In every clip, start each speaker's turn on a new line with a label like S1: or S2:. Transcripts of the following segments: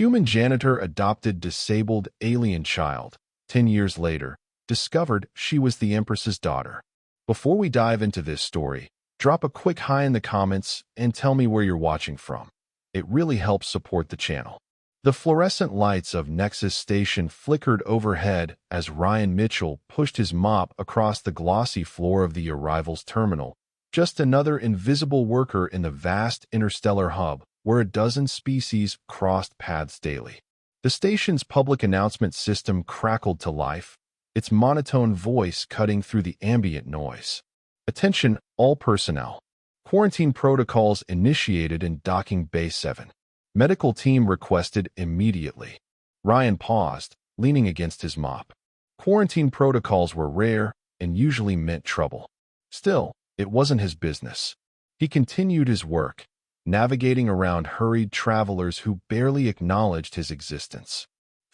S1: Human janitor adopted disabled alien child. 10 years later, discovered she was the Empress's daughter. Before we dive into this story, drop a quick hi in the comments and tell me where you're watching from. It really helps support the channel. The fluorescent lights of Nexus Station flickered overhead as Ryan Mitchell pushed his mop across the glossy floor of the arrivals terminal, just another invisible worker in the vast interstellar hub where a dozen species crossed paths daily. The station's public announcement system crackled to life, its monotone voice cutting through the ambient noise. Attention, all personnel. Quarantine protocols initiated in Docking Bay 7. Medical team requested immediately. Ryan paused, leaning against his mop. Quarantine protocols were rare and usually meant trouble. Still, it wasn't his business. He continued his work, navigating around hurried travelers who barely acknowledged his existence.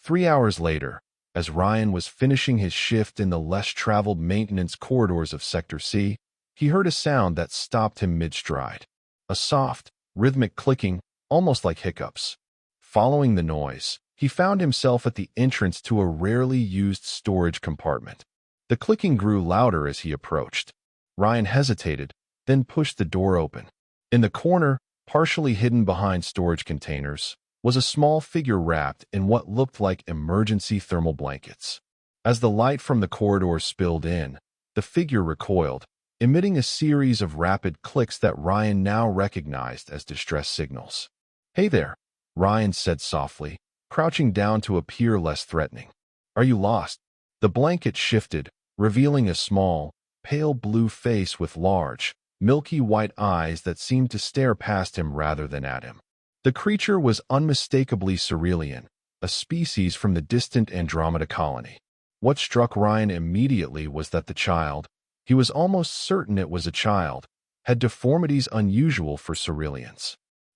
S1: 3 hours later, as Ryan was finishing his shift in the less-traveled maintenance corridors of Sector C, he heard a sound that stopped him mid-stride. A soft, rhythmic clicking, almost like hiccups. Following the noise, he found himself at the entrance to a rarely used storage compartment. The clicking grew louder as he approached. Ryan hesitated, then pushed the door open. In the corner, partially hidden behind storage containers, was a small figure wrapped in what looked like emergency thermal blankets. As the light from the corridor spilled in, the figure recoiled, emitting a series of rapid clicks that Ryan now recognized as distress signals. "Hey there," Ryan said softly, crouching down to appear less threatening. "Are you lost?" The blanket shifted, revealing a small, pale blue face with large, milky white eyes that seemed to stare past him rather than at him. The creature was unmistakably Cerealian, a species from the distant Andromeda colony. What struck Ryan immediately was that the child, he was almost certain it was a child, had deformities unusual for Cerealians.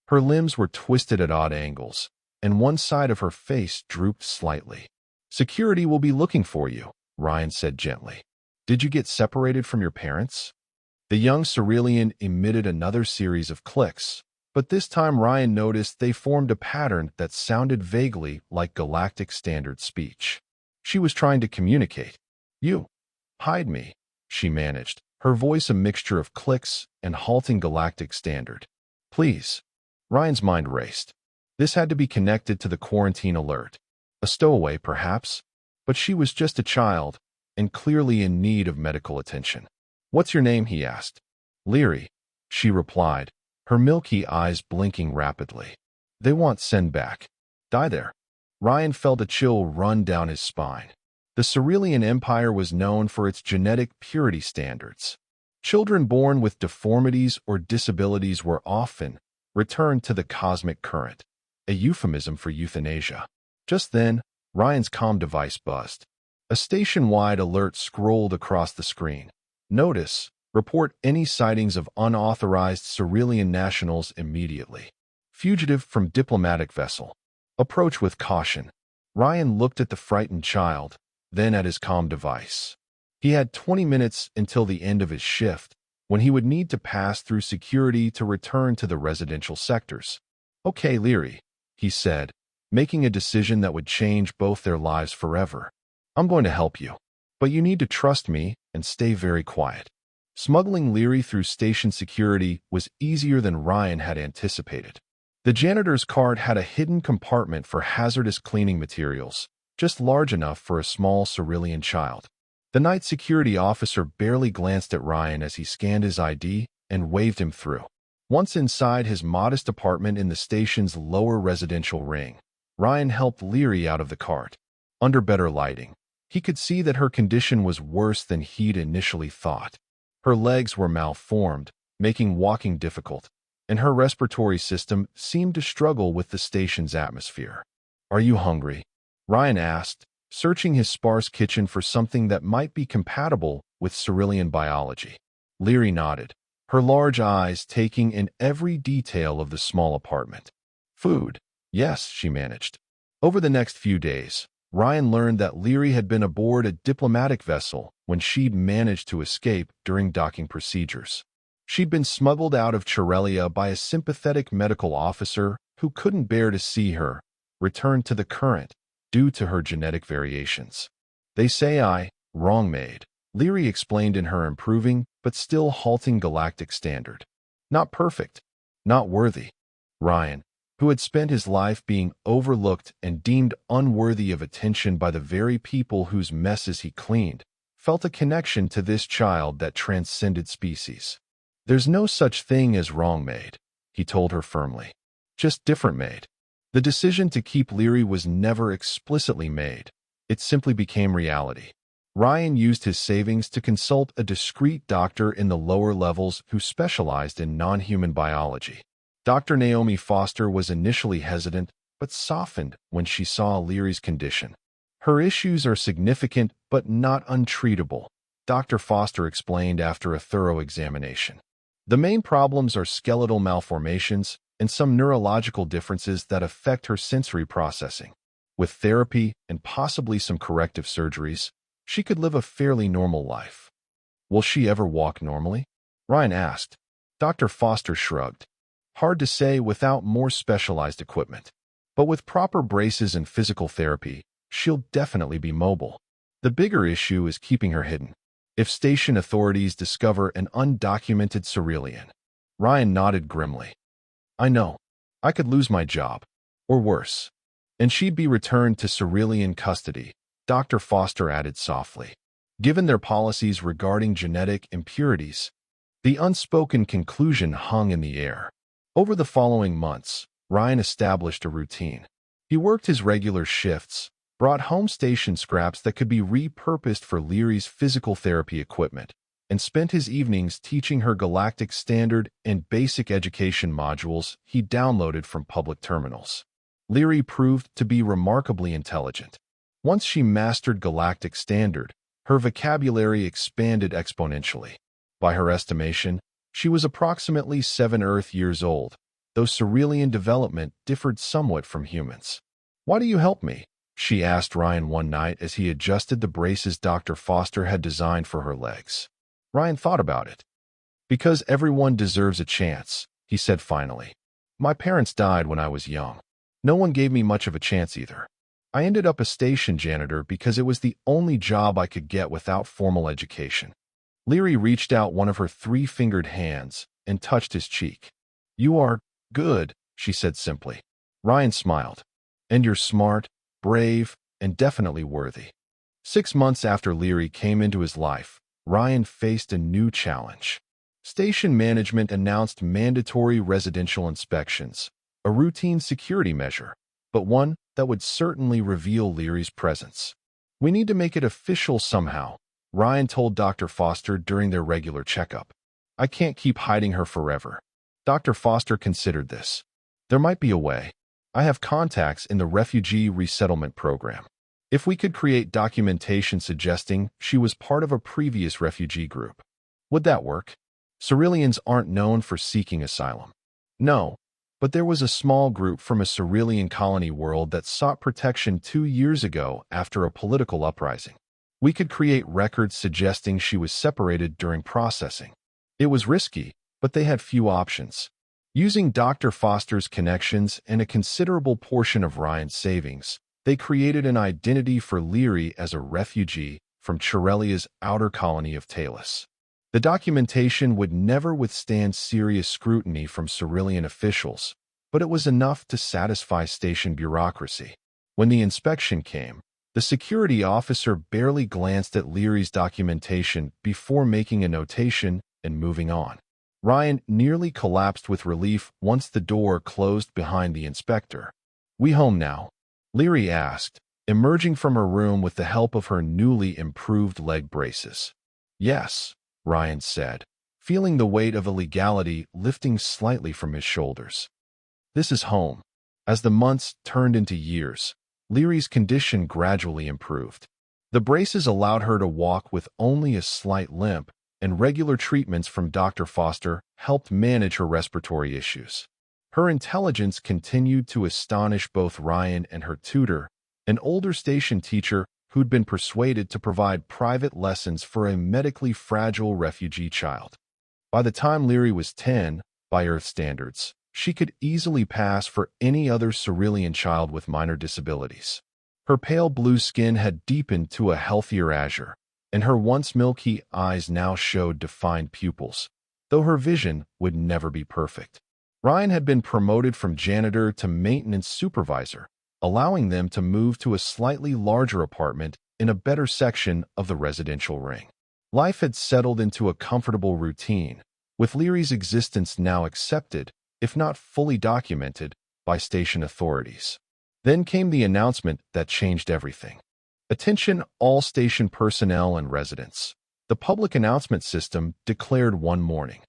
S1: Her limbs were twisted at odd angles, and one side of her face drooped slightly. "Security will be looking for you," Ryan said gently. "Did you get separated from your parents?" The young Cerealian emitted another series of clicks, but this time Ryan noticed they formed a pattern that sounded vaguely like Galactic Standard speech. She was trying to communicate. "You hide me," she managed, her voice a mixture of clicks and halting Galactic Standard. "Please." Ryan's mind raced. This had to be connected to the quarantine alert. A stowaway, perhaps, but she was just a child, and clearly in need of medical attention. "What's your name?" he asked. "Leary," she replied, her milky eyes blinking rapidly. "They want send back." "Die there." Ryan felt a chill run down his spine. The Cerealian Empire was known for its genetic purity standards. Children born with deformities or disabilities were often returned to the cosmic current, a euphemism for euthanasia. Just then, Ryan's comm device buzzed. A station-wide alert scrolled across the screen. "Notice, report any sightings of unauthorized Cerealian nationals immediately. Fugitive from diplomatic vessel. Approach with caution." Ryan looked at the frightened child, then at his comm device. He had 20 minutes until the end of his shift, when he would need to pass through security to return to the residential sectors. "Okay, Leary," he said, making a decision that would change both their lives forever. "I'm going to help you, but you need to trust me and stay very quiet." Smuggling Leary through station security was easier than Ryan had anticipated. The janitor's cart had a hidden compartment for hazardous cleaning materials, just large enough for a small Cerealian child. The night security officer barely glanced at Ryan as he scanned his ID and waved him through. Once inside his modest apartment in the station's lower residential ring, Ryan helped Leary out of the cart. Under better lighting, he could see that her condition was worse than he'd initially thought. Her legs were malformed, making walking difficult, and her respiratory system seemed to struggle with the station's atmosphere. "Are you hungry?" Ryan asked, searching his sparse kitchen for something that might be compatible with Cerealian biology. Leary nodded, her large eyes taking in every detail of the small apartment. "Food, yes," she managed. Over the next few days, Ryan learned that Leary had been aboard a diplomatic vessel when she'd managed to escape during docking procedures. She'd been smuggled out of Chirelia by a sympathetic medical officer who couldn't bear to see her, returned to the current due to her genetic variations. They say wrong made, Leary explained in her improving but still halting galactic standard. Not perfect, not worthy. Ryan, who had spent his life being overlooked and deemed unworthy of attention by the very people whose messes he cleaned, felt a connection to this child that transcended species. There's no such thing as wrong made, he told her firmly. Just different made. The decision to keep Leary was never explicitly made. It simply became reality. Ryan used his savings to consult a discreet doctor in the lower levels who specialized in non-human biology. Dr. Naomi Foster was initially hesitant, but softened when she saw Leary's condition. Her issues are significant but not untreatable, Dr. Foster explained after a thorough examination. The main problems are skeletal malformations and some neurological differences that affect her sensory processing. With therapy and possibly some corrective surgeries, she could live a fairly normal life. Will she ever walk normally? Ryan asked. Dr. Foster shrugged. Hard to say without more specialized equipment. But with proper braces and physical therapy, she'll definitely be mobile. The bigger issue is keeping her hidden. If station authorities discover an undocumented Cerealian. Ryan nodded grimly. I know. I could lose my job. Or worse. And she'd be returned to Cerealian custody, Dr. Foster added softly. Given their policies regarding genetic impurities, the unspoken conclusion hung in the air. Over the following months, Ryan established a routine. He worked his regular shifts, brought home station scraps that could be repurposed for Leary's physical therapy equipment, and spent his evenings teaching her galactic standard and basic education modules he downloaded from public terminals. Leary proved to be remarkably intelligent. Once she mastered galactic standard, her vocabulary expanded exponentially. By her estimation, she was approximately 7 Earth years old, though Cerealian development differed somewhat from humans. Why do you help me? She asked Ryan one night as he adjusted the braces Dr. Foster had designed for her legs. Ryan thought about it. Because everyone deserves a chance, he said finally. My parents died when I was young. No one gave me much of a chance either. I ended up a station janitor because it was the only job I could get without formal education. Leary reached out one of her 3-fingered hands and touched his cheek. You are good, she said simply. Ryan smiled. And you're smart, brave, and definitely worthy. 6 months after Leary came into his life, Ryan faced a new challenge. Station management announced mandatory residential inspections, a routine security measure, but one that would certainly reveal Leary's presence. We need to make it official somehow, Ryan told Dr. Foster during their regular checkup. I can't keep hiding her forever. Dr. Foster considered this. There might be a way. I have contacts in the refugee resettlement program. If we could create documentation suggesting she was part of a previous refugee group. Would that work? Cerealians aren't known for seeking asylum. No, but there was a small group from a Cerealian colony world that sought protection 2 years ago after a political uprising. We could create records suggesting she was separated during processing. It was risky, but they had few options. Using Dr. Foster's connections and a considerable portion of Ryan's savings, they created an identity for Leary as a refugee from Chirelia's outer colony of Talus. The documentation would never withstand serious scrutiny from Cerealian officials, but it was enough to satisfy station bureaucracy. When the inspection came, the security officer barely glanced at Leary's documentation before making a notation and moving on. Ryan nearly collapsed with relief once the door closed behind the inspector. We home now? Leary asked, emerging from her room with the help of her newly improved leg braces. Yes, Ryan said, feeling the weight of illegality lifting slightly from his shoulders. This is home. As the months turned into years, Leary's condition gradually improved. The braces allowed her to walk with only a slight limp, and regular treatments from Dr. Foster helped manage her respiratory issues. Her intelligence continued to astonish both Ryan and her tutor, an older station teacher who'd been persuaded to provide private lessons for a medically fragile refugee child. By the time Leary was 10, by Earth standards, She could easily pass for any other Cerulean child with minor disabilities. Her pale blue skin had deepened to a healthier azure, and her once milky eyes now showed defined pupils, though her vision would never be perfect. Ryan had been promoted from janitor to maintenance supervisor, allowing them to move to a slightly larger apartment in a better section of the residential ring. Life had settled into a comfortable routine, with Leary's existence now accepted, if not fully documented, by station authorities. Then came the announcement that changed everything. Attention all station personnel and residents. The public announcement system declared one morning.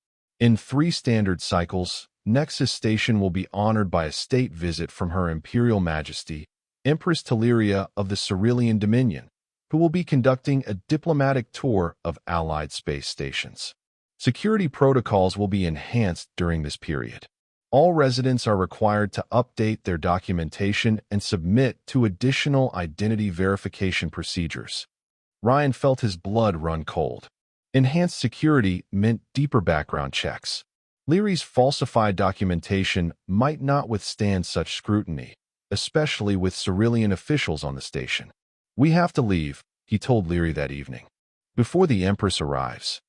S1: In 3 standard cycles, Nexus Station will be honored by a state visit from Her Imperial Majesty, Empress Teleria of the Cerulean Dominion, who will be conducting a diplomatic tour of allied space stations. Security protocols will be enhanced during this period. All residents are required to update their documentation and submit to additional identity verification procedures. Ryan felt his blood run cold. Enhanced security meant deeper background checks. Leary's falsified documentation might not withstand such scrutiny, especially with Cerulean officials on the station. "We have to leave," he told Leary that evening, "before the Empress arrives."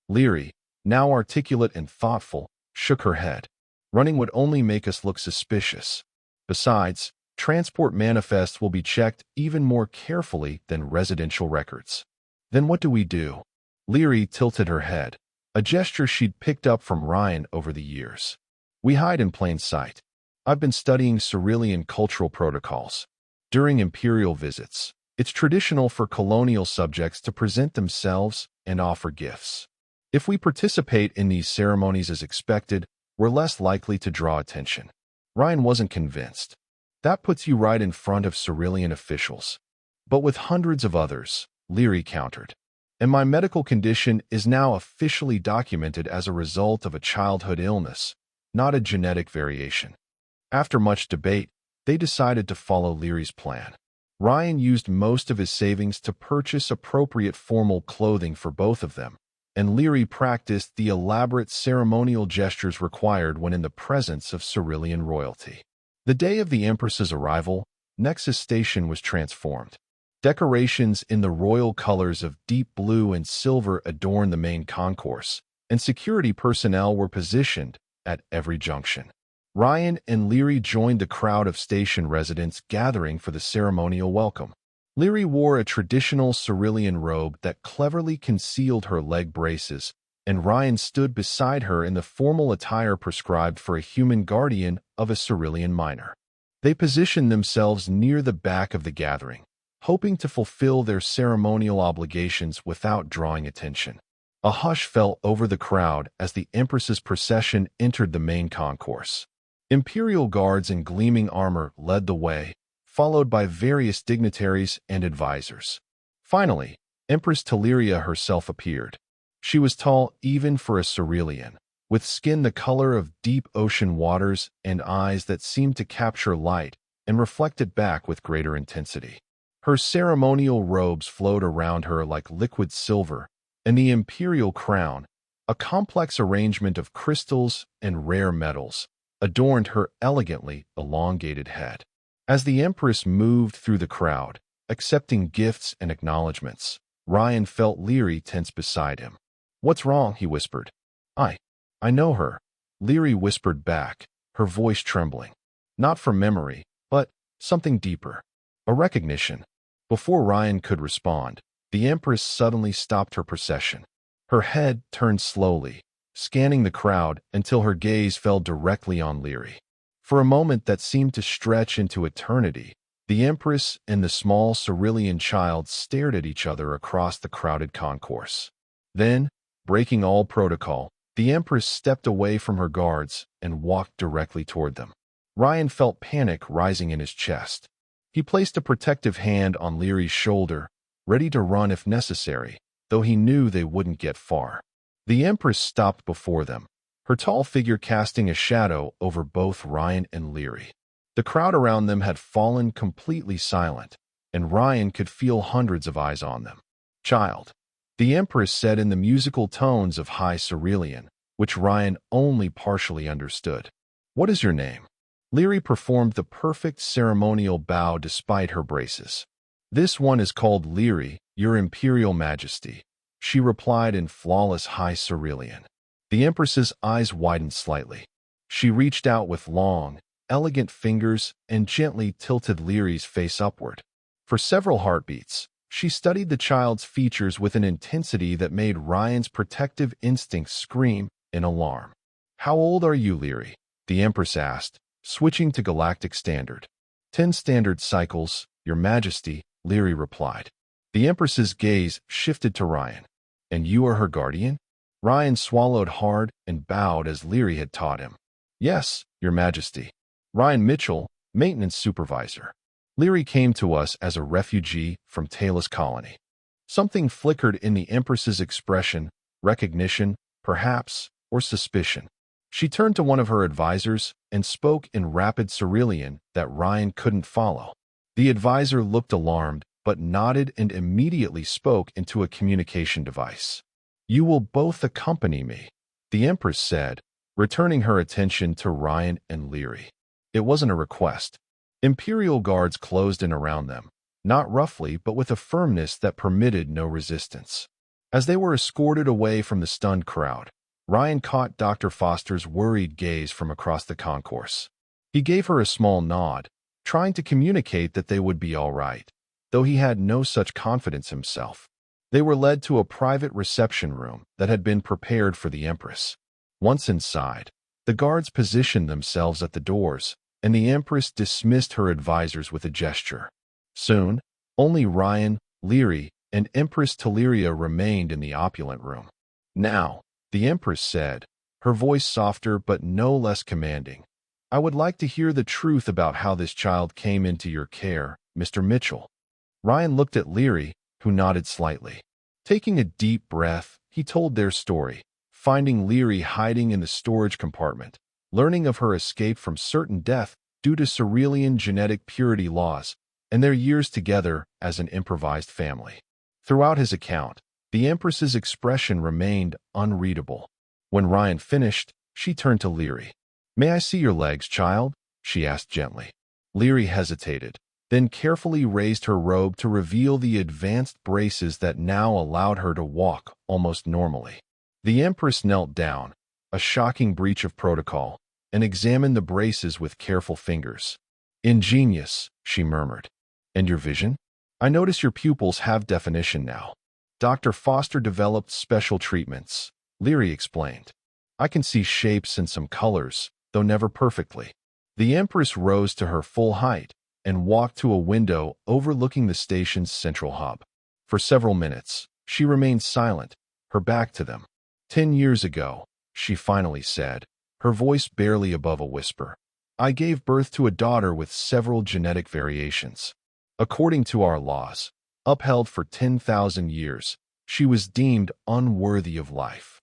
S1: Leary, now articulate and thoughtful, shook her head. "Running would only make us look suspicious. Besides, transport manifests will be checked even more carefully than residential records." "Then what do we do?" Leary tilted her head, a gesture she'd picked up from Ryan over the years. "We hide in plain sight. I've been studying Cerulean cultural protocols. During imperial visits, it's traditional for colonial subjects to present themselves and offer gifts. If we participate in these ceremonies as expected, we're less likely to draw attention." Ryan wasn't convinced. "That puts you right in front of Cerulean officials." "But with hundreds of others," Leary countered. "And my medical condition is now officially documented as a result of a childhood illness, not a genetic variation." After much debate, they decided to follow Leary's plan. Ryan used most of his savings to purchase appropriate formal clothing for both of them, and Leary practiced the elaborate ceremonial gestures required when in the presence of Cerulean royalty. The day of the Empress's arrival, Nexus Station was transformed. Decorations in the royal colors of deep blue and silver adorned the main concourse, and security personnel were positioned at every junction. Ryan and Leary joined the crowd of station residents gathering for the ceremonial welcome. Leary wore a traditional Cerulean robe that cleverly concealed her leg braces, and Ryan stood beside her in the formal attire prescribed for a human guardian of a Cerulean minor. They positioned themselves near the back of the gathering, hoping to fulfill their ceremonial obligations without drawing attention. A hush fell over the crowd as the Empress's procession entered the main concourse. Imperial guards in gleaming armor led the way, followed by various dignitaries and advisors. Finally, Empress Teleria herself appeared. She was tall even for a Cerulean, with skin the color of deep ocean waters and eyes that seemed to capture light and reflect it back with greater intensity. Her ceremonial robes flowed around her like liquid silver, and the imperial crown, a complex arrangement of crystals and rare metals, adorned her elegantly elongated head. As the Empress moved through the crowd, accepting gifts and acknowledgments, Ryan felt Leary tense beside him. "What's wrong?" he whispered. I know her," Leary whispered back, her voice trembling. "Not from memory, but something deeper. A recognition." Before Ryan could respond, the Empress suddenly stopped her procession. Her head turned slowly, scanning the crowd until her gaze fell directly on Leary. For a moment that seemed to stretch into eternity, the Empress and the small Cerulean child stared at each other across the crowded concourse. Then, breaking all protocol, the Empress stepped away from her guards and walked directly toward them. Ryan felt panic rising in his chest. He placed a protective hand on Leary's shoulder, ready to run if necessary, though he knew they wouldn't get far. The Empress stopped before them, her tall figure casting a shadow over both Ryan and Leary. The crowd around them had fallen completely silent, and Ryan could feel hundreds of eyes on them. "Child," the Empress said in the musical tones of High Cerulean, which Ryan only partially understood. What is your name? Lyri performed the perfect ceremonial bow despite her braces. This one is called Lyri, your Imperial Majesty, she replied in flawless high Cerulean. The Empress's eyes widened slightly. She reached out with long, elegant fingers and gently tilted Lyri's face upward. For several heartbeats, she studied the child's features with an intensity that made Ryan's protective instincts scream in alarm. How old are you, Lyri? The Empress asked, switching to Galactic Standard. 10 standard cycles, Your Majesty, Lyri replied. The Empress's gaze shifted to Ryan. And you are her guardian? Ryan swallowed hard and bowed as Lyri had taught him. Yes, Your Majesty. Ryan Mitchell, Maintenance Supervisor. Lyri came to us as a refugee from Talos Colony. Something flickered in the Empress's expression, recognition, perhaps, or suspicion. She turned to one of her advisors and spoke in rapid Cerulean that Ryan couldn't follow. The advisor looked alarmed, but nodded and immediately spoke into a communication device. You will both accompany me, the Empress said, returning her attention to Ryan and Lyri. It wasn't a request. Imperial guards closed in around them, not roughly but with a firmness that permitted no resistance. As they were escorted away from the stunned crowd, Ryan caught Dr. Foster's worried gaze from across the concourse. He gave her a small nod, trying to communicate that they would be all right, though he had no such confidence himself. They were led to a private reception room that had been prepared for the Empress. Once inside, the guards positioned themselves at the doors, and the Empress dismissed her advisors with a gesture. Soon, only Ryan, Lyri, and Empress Teleria remained in the opulent room. Now, the Empress said, her voice softer but no less commanding, I would like to hear the truth about how this child came into your care, Mr. Mitchell. Ryan looked at Lyri, who nodded slightly. Taking a deep breath, he told their story, finding Lyri hiding in the storage compartment, learning of her escape from certain death due to Cerulean genetic purity laws, and their years together as an improvised family. Throughout his account, the Empress's expression remained unreadable. When Ryan finished, she turned to Lyri. May I see your legs, child? She asked gently. Lyri hesitated, then carefully raised her robe to reveal the advanced braces that now allowed her to walk almost normally. The Empress knelt down, a shocking breach of protocol, and examined the braces with careful fingers. Ingenious, she murmured. And your vision? I notice your pupils have definition now. Dr. Foster developed special treatments, Lyri explained. I can see shapes and some colors, though never perfectly. The Empress rose to her full height and walked to a window overlooking the station's central hub. For several minutes, she remained silent, her back to them. 10 years ago, she finally said, her voice barely above a whisper, I gave birth to a daughter with several genetic variations. According to our laws, upheld for 10,000 years, she was deemed unworthy of life.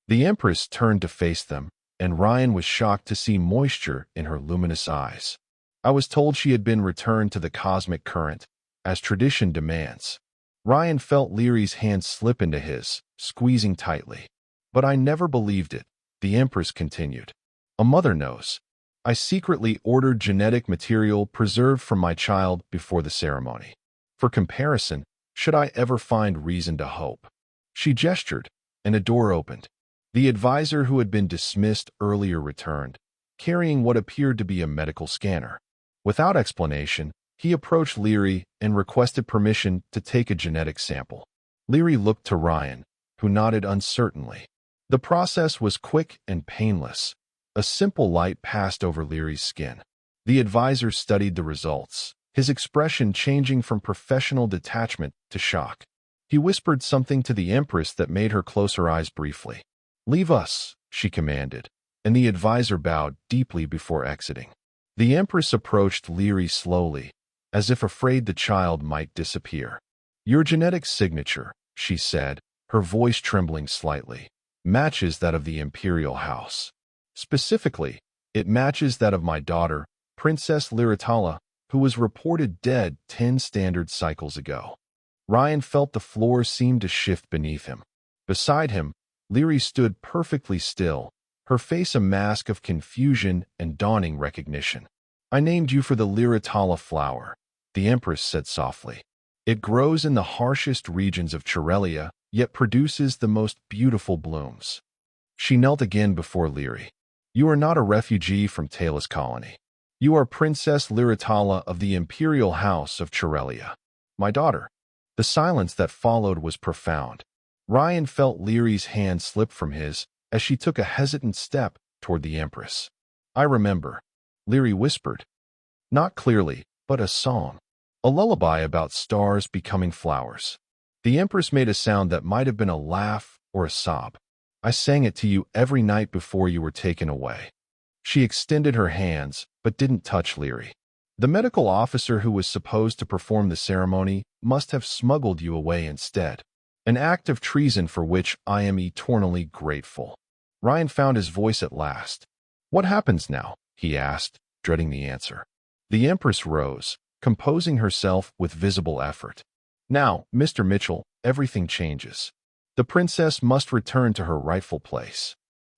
S1: The Empress turned to face them, and Ryan was shocked to see moisture in her luminous eyes. I was told she had been returned to the cosmic current, as tradition demands. Ryan felt Lyri's hand slip into his, squeezing tightly. But I never believed it, the Empress continued. A mother knows. I secretly ordered genetic material preserved from my child before the ceremony. For comparison, should I ever find reason to hope? She gestured, and a door opened. The advisor who had been dismissed earlier returned, carrying what appeared to be a medical scanner. Without explanation, he approached Lyri and requested permission to take a genetic sample. Lyri looked to Ryan, who nodded uncertainly. The process was quick and painless. A simple light passed over Lyri's skin. The advisor studied the results, his expression changing from professional detachment to shock. He whispered something to the Empress that made her close her eyes briefly. Leave us, she commanded, and the advisor bowed deeply before exiting. The Empress approached Lyri slowly, as if afraid the child might disappear. Your genetic signature, she said, her voice trembling slightly, matches that of the Imperial House. Specifically, it matches that of my daughter, Princess Lyritala, who was reported dead 10 standard cycles ago. Ryan felt the floor seemed to shift beneath him. Beside him, Lyri stood perfectly still, her face a mask of confusion and dawning recognition. "I named you for the Lyratala flower," the Empress said softly. "It grows in the harshest regions of Chirelia, yet produces the most beautiful blooms." She knelt again before Lyri. "You are not a refugee from Talus colony. You are Princess Lyratala of the Imperial House of Chirelia, my daughter." The silence that followed was profound. Ryan felt Lyri's hand slip from his as she took a hesitant step toward the Empress. "I remember," Lyri whispered. Not clearly, but a song. A lullaby about stars becoming flowers. The Empress made a sound that might have been a laugh or a sob. "I sang it to you every night before you were taken away." She extended her hands, but didn't touch Lyri. "The medical officer who was supposed to perform the ceremony must have smuggled you away instead. An act of treason for which I am eternally grateful." Ryan found his voice at last. "What happens now?" he asked, dreading the answer. The Empress rose, composing herself with visible effort. "Now, Mr. Mitchell, everything changes. The princess must return to her rightful place."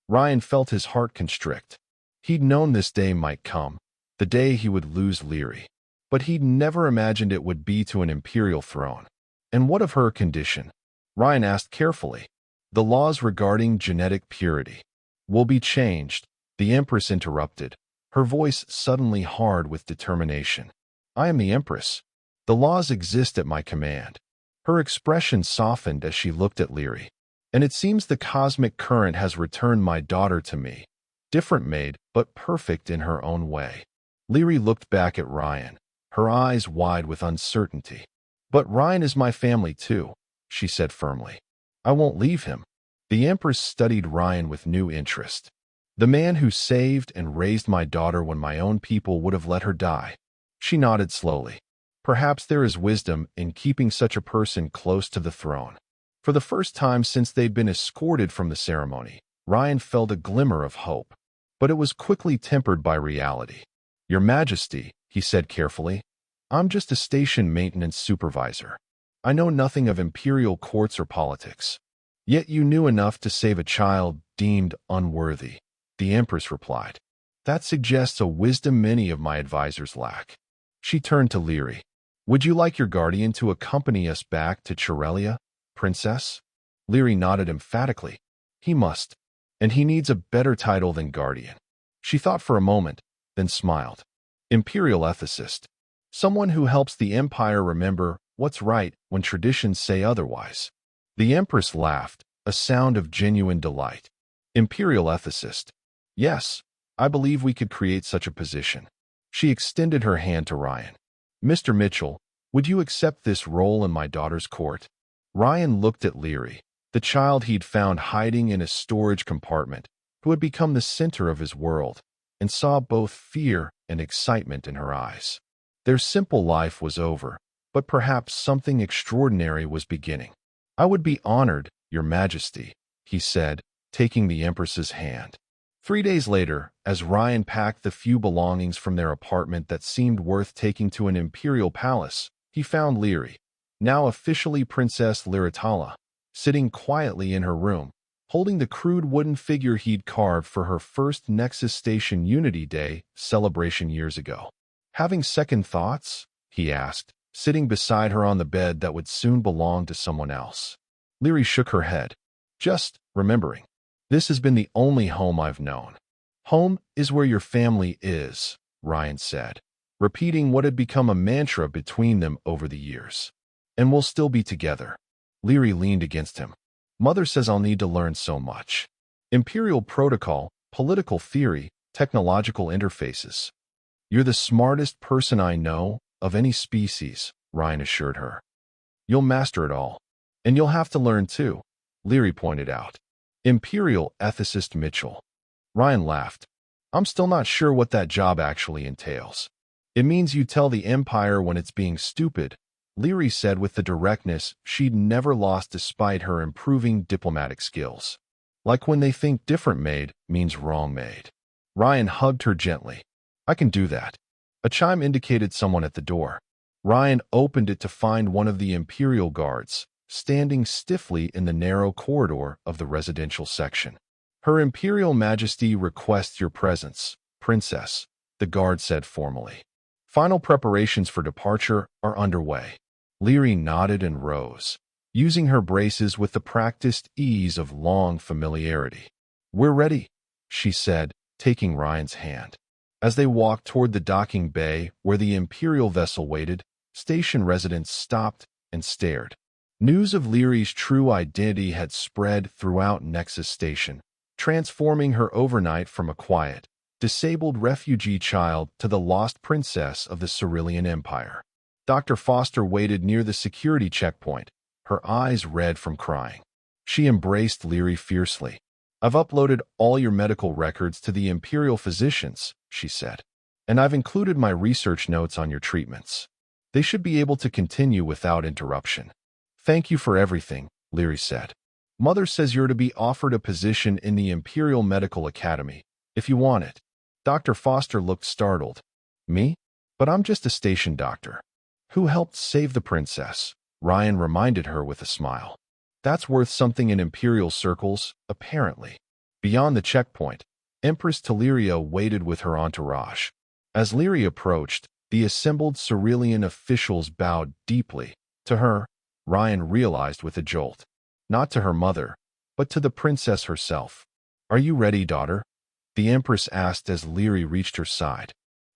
S1: Ryan felt his heart constrict. He'd known this day might come, the day he would lose Lyri. But he'd never imagined it would be to an imperial throne. "And what of her condition?" Ryan asked carefully. "The laws regarding genetic purity will be changed," the Empress interrupted, her voice suddenly hard with determination. "I am the Empress. The laws exist at my command." Her expression softened as she looked at Lyri. "And it seems the cosmic current has returned my daughter to me, different made, but perfect in her own way." Lyri looked back at Ryan, her eyes wide with uncertainty. "But Ryan is my family too," she said firmly. "I won't leave him." The Empress studied Ryan with new interest. "The man who saved and raised my daughter when my own people would have let her die." She nodded slowly. "Perhaps there is wisdom in keeping such a person close to the throne." For the first time since they'd been escorted from the ceremony, Ryan felt a glimmer of hope. But it was quickly tempered by reality. "Your Majesty," he said carefully, "I'm just a station maintenance supervisor. I know nothing of imperial courts or politics." "Yet you knew enough to save a child deemed unworthy," the Empress replied. "That suggests a wisdom many of my advisors lack." She turned to Lyri. "Would you like your guardian to accompany us back to Chirelia, Princess?" Lyri nodded emphatically. "He must. And he needs a better title than guardian." She thought for a moment, then smiled. "Imperial ethicist. Someone who helps the Empire remember what's right when traditions say otherwise." The Empress laughed, a sound of genuine delight. "Imperial ethicist. Yes, I believe we could create such a position." She extended her hand to Ryan. "Mr. Mitchell, would you accept this role in my daughter's court?" Ryan looked at Lyri, the child he'd found hiding in a storage compartment, who had become the center of his world, and saw both fear and excitement in her eyes. Their simple life was over, but perhaps something extraordinary was beginning. "I would be honored, Your Majesty," he said, taking the Empress's hand. 3 days later, as Ryan packed the few belongings from their apartment that seemed worth taking to an imperial palace, he found Lyri, now officially Princess Lyratala, sitting quietly in her room, holding the crude wooden figure he'd carved for her first Nexus Station Unity Day celebration years ago. "Having second thoughts?" he asked, sitting beside her on the bed that would soon belong to someone else. Lyri shook her head. "Just remembering. This has been the only home I've known." "Home is where your family is," Ryan said, repeating what had become a mantra between them over the years. "And we'll still be together." Lyri leaned against him. "Mother says I'll need to learn so much. Imperial protocol, political theory, technological interfaces." "You're the smartest person I know, of any species," Ryan assured her. "You'll master it all. And you'll have to learn too," Lyri pointed out. "Imperial ethicist Mitchell." Ryan laughed. "I'm still not sure what that job actually entails." "It means you tell the Empire when it's being stupid," Lyri said with the directness she'd never lost despite her improving diplomatic skills. "Like when they think different made means wrong made." Ryan hugged her gently. "I can do that." A chime indicated someone at the door. Ryan opened it to find one of the Imperial guards, standing stiffly in the narrow corridor of the residential section. Her Imperial Majesty requests your presence, Princess, the guard said formally. Final preparations for departure are underway. Leary nodded and rose, using her braces with the practiced ease of long familiarity. We're ready, she said, taking Ryan's hand. As they walked toward the docking bay where the Imperial vessel waited, station residents stopped and stared. News of Leary's true identity had spread throughout Nexus Station, transforming her overnight from a quiet, disabled refugee child to the lost princess of the Cerulean Empire. Dr. Foster waited near the security checkpoint, her eyes red from crying. She embraced Leary fiercely. I've uploaded all your medical records to the Imperial physicians, she said, and I've included my research notes on your treatments. They should be able to continue without interruption. Thank you for everything, Leary said. Mother says you're to be offered a position in the Imperial Medical Academy, if you want it. Dr. Foster looked startled. Me? But I'm just a station doctor. Who helped save the princess? Ryan reminded her with a smile. That's worth something in Imperial circles, apparently. Beyond the checkpoint, Empress Teleria waited with her entourage. As Leary approached, the assembled Cerulean officials bowed deeply. To her, Ryan realized with a jolt. Not to her mother, but to the princess herself. Are you ready, daughter? The Empress asked as Leary reached her side.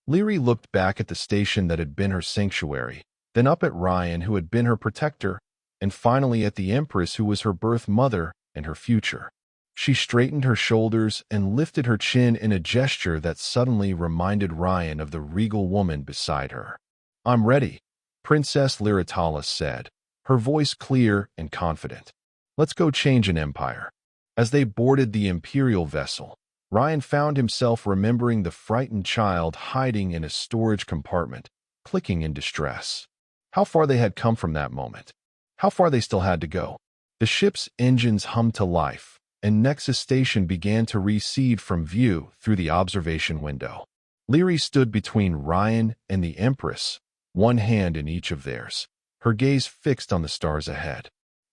S1: Leary looked back at the station that had been her sanctuary, then up at Ryan, who had been her protector, and finally at the Empress, who was her birth mother and her future. She straightened her shoulders and lifted her chin in a gesture that suddenly reminded Ryan of the regal woman beside her. I'm ready, Princess Lyritala said, her voice clear and confident. Let's go change an empire. As they boarded the Imperial vessel, Ryan found himself remembering the frightened child hiding in a storage compartment, clicking in distress. How far they had come from that moment. How far they still had to go. The ship's engines hummed to life, and Nexus Station began to recede from view through the observation window. Leary stood between Ryan and the Empress, one hand in each of theirs, her gaze fixed on the stars ahead.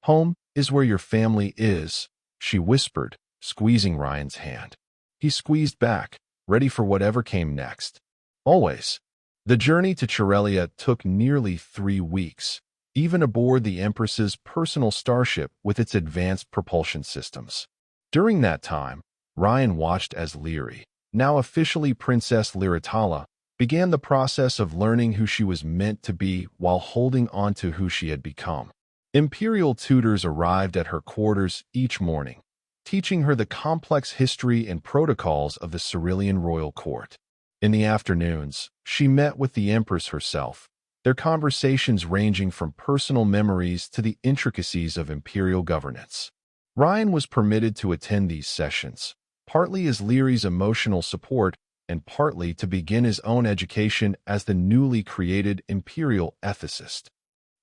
S1: Home is where your family is, she whispered, squeezing Ryan's hand. He squeezed back, ready for whatever came next. Always. The journey to Chirelia took nearly 3 weeks, even aboard the Empress's personal starship with its advanced propulsion systems. During that time, Ryan watched as Leary, now officially Princess Lyritala, began the process of learning who she was meant to be while holding on to who she had become. Imperial tutors arrived at her quarters each morning, teaching her the complex history and protocols of the Cerulean royal court. In the afternoons, she met with the Empress herself, their conversations ranging from personal memories to the intricacies of imperial governance. Ryan was permitted to attend these sessions, partly as Leary's emotional support and partly to begin his own education as the newly created imperial ethicist.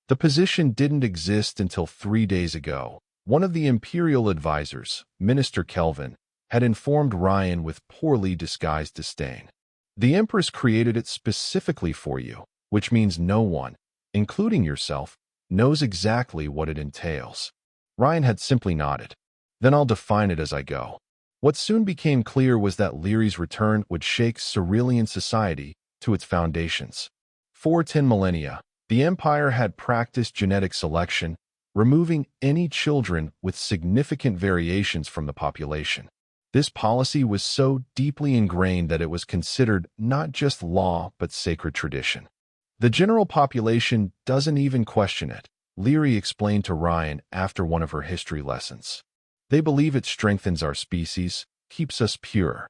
S1: The position didn't exist until 3 days ago. One of the imperial advisors, Minister Kelvin, had informed Ryan with poorly disguised disdain. The Empress created it specifically for you, which means no one, including yourself, knows exactly what it entails. Ryan had simply nodded. Then I'll define it as I go. What soon became clear was that Leary's return would shake Cerulean society to its foundations. For 10 millennia, the Empire had practiced genetic selection, removing any children with significant variations from the population. This policy was so deeply ingrained that it was considered not just law but sacred tradition. The general population doesn't even question it, Leary explained to Ryan after one of her history lessons. They believe it strengthens our species, keeps us pure.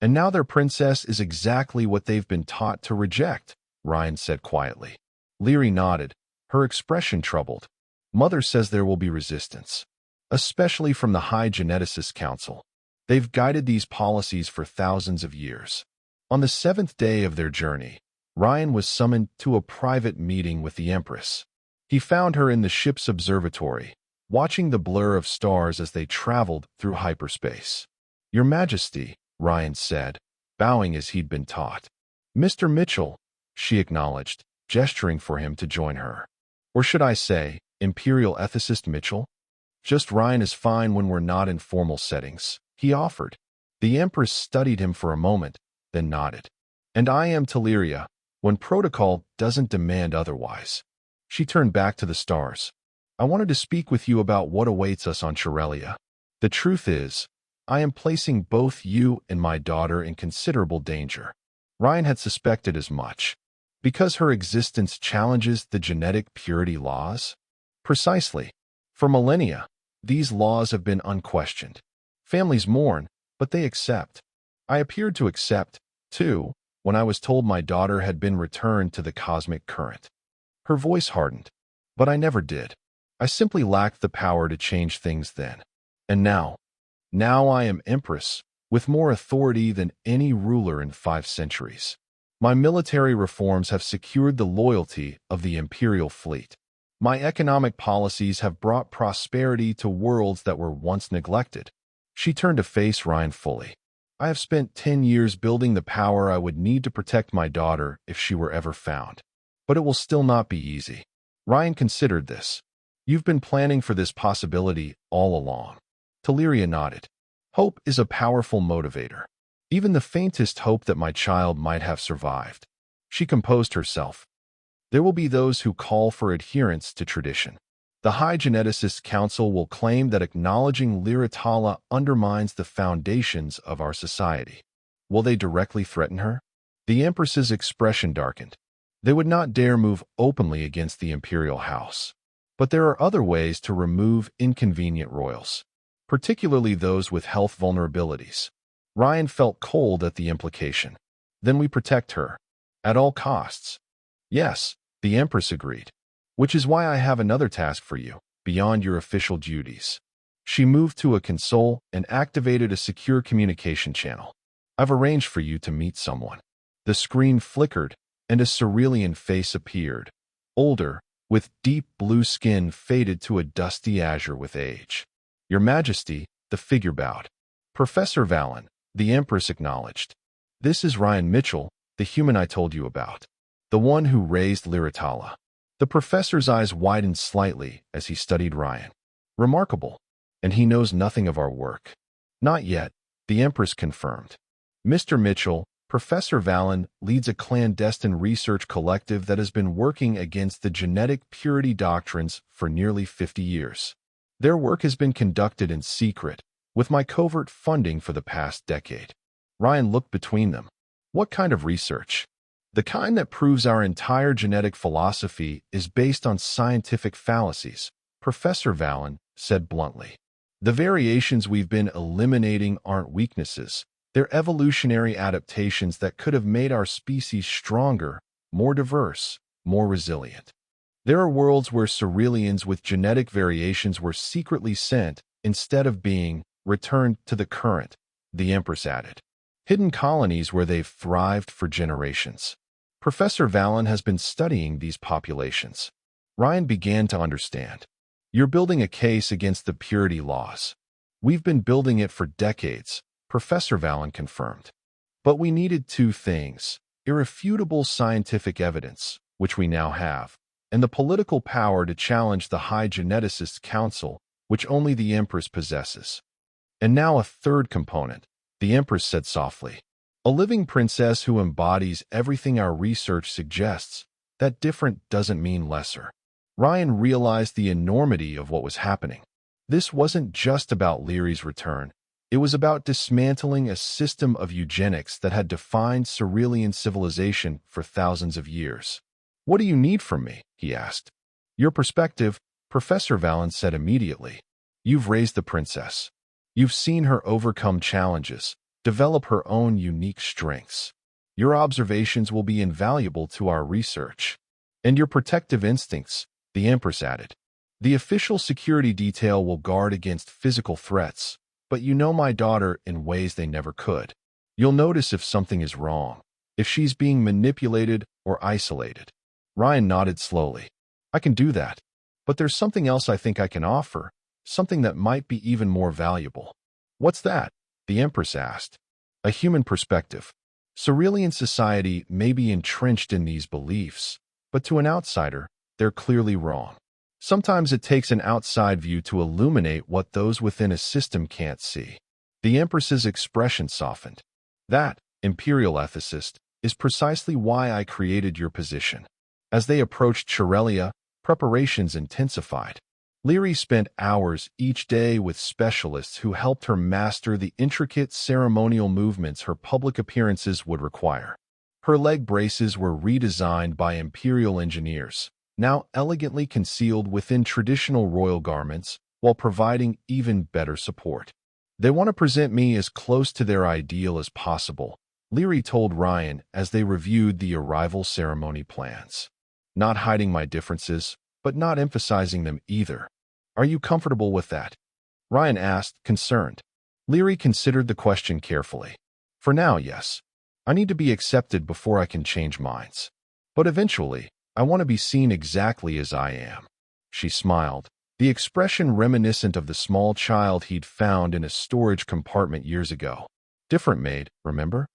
S1: And now their princess is exactly what they've been taught to reject, Ryan said quietly. Leary nodded, her expression troubled. Mother says there will be resistance, especially from the High Geneticists Council. They've guided these policies for thousands of years. On the 7th day of their journey, Ryan was summoned to a private meeting with the Empress. He found her in the ship's observatory, watching the blur of stars as they traveled through hyperspace. Your Majesty, Ryan said, bowing as he'd been taught. Mr. Mitchell, she acknowledged, gesturing for him to join her. Or should I say, Imperial ethicist Mitchell? Just Ryan is fine when we're not in formal settings, he offered. The Empress studied him for a moment, then nodded. And I am Teleria, when protocol doesn't demand otherwise. She turned back to the stars. I wanted to speak with you about what awaits us on Chirelia. The truth is, I am placing both you and my daughter in considerable danger. Ryan had suspected as much. Because her existence challenges the genetic purity laws? Precisely. For millennia, these laws have been unquestioned. Families mourn, but they accept. I appeared to accept, too, when I was told my daughter had been returned to the cosmic current. Her voice hardened. But I never did. I simply lacked the power to change things then. And now I am Empress, with more authority than any ruler in 5 centuries. My military reforms have secured the loyalty of the Imperial fleet. My economic policies have brought prosperity to worlds that were once neglected. She turned to face Ryan fully. I have spent 10 years building the power I would need to protect my daughter if she were ever found. But it will still not be easy. Ryan considered this. You've been planning for this possibility all along. Teleria nodded. Hope is a powerful motivator. Even the faintest hope that my child might have survived. She composed herself. There will be those who call for adherence to tradition. The High Geneticists Council will claim that acknowledging Liratala undermines the foundations of our society. Will they directly threaten her? The Empress's expression darkened. They would not dare move openly against the Imperial House. But there are other ways to remove inconvenient royals, particularly those with health vulnerabilities. Ryan felt cold at the implication. Then we protect her. At all costs. Yes, the Empress agreed. Which is why I have another task for you, beyond your official duties. She moved to a console and activated a secure communication channel. I've arranged for you to meet someone. The screen flickered, and a cerulean face appeared. Older, with deep blue skin faded to a dusty azure with age. Your Majesty, the figure bowed. Professor Valen, the Empress acknowledged. This is Ryan Mitchell, the human I told you about. The one who raised Liratala. The professor's eyes widened slightly as he studied Ryan. Remarkable. And he knows nothing of our work. Not yet, the Empress confirmed. Mr. Mitchell, Professor Valen leads a clandestine research collective that has been working against the genetic purity doctrines for nearly 50 years. Their work has been conducted in secret, with my covert funding for the past decade. Ryan looked between them. What kind of research? The kind that proves our entire genetic philosophy is based on scientific fallacies, Professor Valen said bluntly. The variations we've been eliminating aren't weaknesses. They're evolutionary adaptations that could have made our species stronger, more diverse, more resilient. There are worlds where Cerealians with genetic variations were secretly sent instead of being returned to the current, the Empress added. Hidden colonies where they've thrived for generations. Professor Valen has been studying these populations. Ryan began to understand. You're building a case against the purity laws. We've been building it for decades, Professor Valen confirmed. But we needed 2 things, irrefutable scientific evidence, which we now have, and the political power to challenge the High Geneticists Council, which only the Empress possesses. And now a third component, the Empress said softly. A living princess who embodies everything our research suggests. That different doesn't mean lesser. Ryan realized the enormity of what was happening. This wasn't just about Leary's return. It was about dismantling a system of eugenics that had defined Cerealian civilization for thousands of years. What do you need from me? He asked. Your perspective, Professor Valen said immediately. You've raised the princess. You've seen her overcome challenges, develop her own unique strengths. Your observations will be invaluable to our research. And your protective instincts, the Empress added. The official security detail will guard against physical threats, but you know my daughter in ways they never could. You'll notice if something is wrong, if she's being manipulated or isolated. Ryan nodded slowly. I can do that. But there's something else I think I can offer, something that might be even more valuable. What's that? The Empress asked. A human perspective. Cerealian society may be entrenched in these beliefs, but to an outsider, they're clearly wrong. Sometimes it takes an outside view to illuminate what those within a system can't see. The Empress's expression softened. That, Imperial ethicist, is precisely why I created your position. As they approached Chirelia, preparations intensified. Leary spent hours each day with specialists who helped her master the intricate ceremonial movements her public appearances would require. Her leg braces were redesigned by Imperial engineers, now elegantly concealed within traditional royal garments, while providing even better support. They want to present me as close to their ideal as possible, Leary told Ryan as they reviewed the arrival ceremony plans. Not hiding my differences, but not emphasizing them either. Are you comfortable with that? Ryan asked, concerned. Leary considered the question carefully. For now, yes. I need to be accepted before I can change minds. But eventually, I want to be seen exactly as I am. She smiled, the expression reminiscent of the small child he'd found in a storage compartment years ago. Different maid, remember?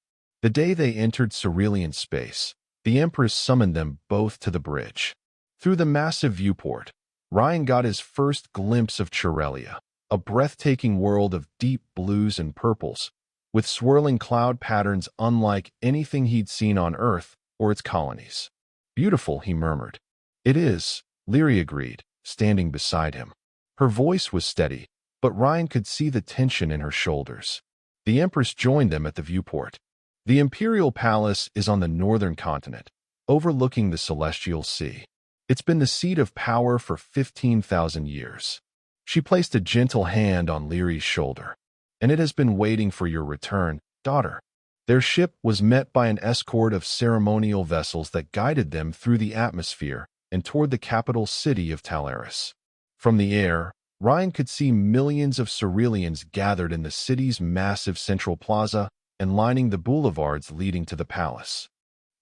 S1: The day they entered Cerulean space, the Empress summoned them both to the bridge. Through the massive viewport, Ryan got his first glimpse of Chirelia, a breathtaking world of deep blues and purples, with swirling cloud patterns unlike anything he'd seen on Earth or its colonies. Beautiful, he murmured. It is, Leary agreed, standing beside him. Her voice was steady, but Ryan could see the tension in her shoulders. The Empress joined them at the viewport. The Imperial Palace is on the northern continent, overlooking the Celestial Sea. It's been the seat of power for 15,000 years. She placed a gentle hand on Leary's shoulder. And it has been waiting for your return, daughter. Their ship was met by an escort of ceremonial vessels that guided them through the atmosphere and toward the capital city of Talaris. From the air, Ryan could see millions of Ceruleans gathered in the city's massive central plaza and lining the boulevards leading to the palace.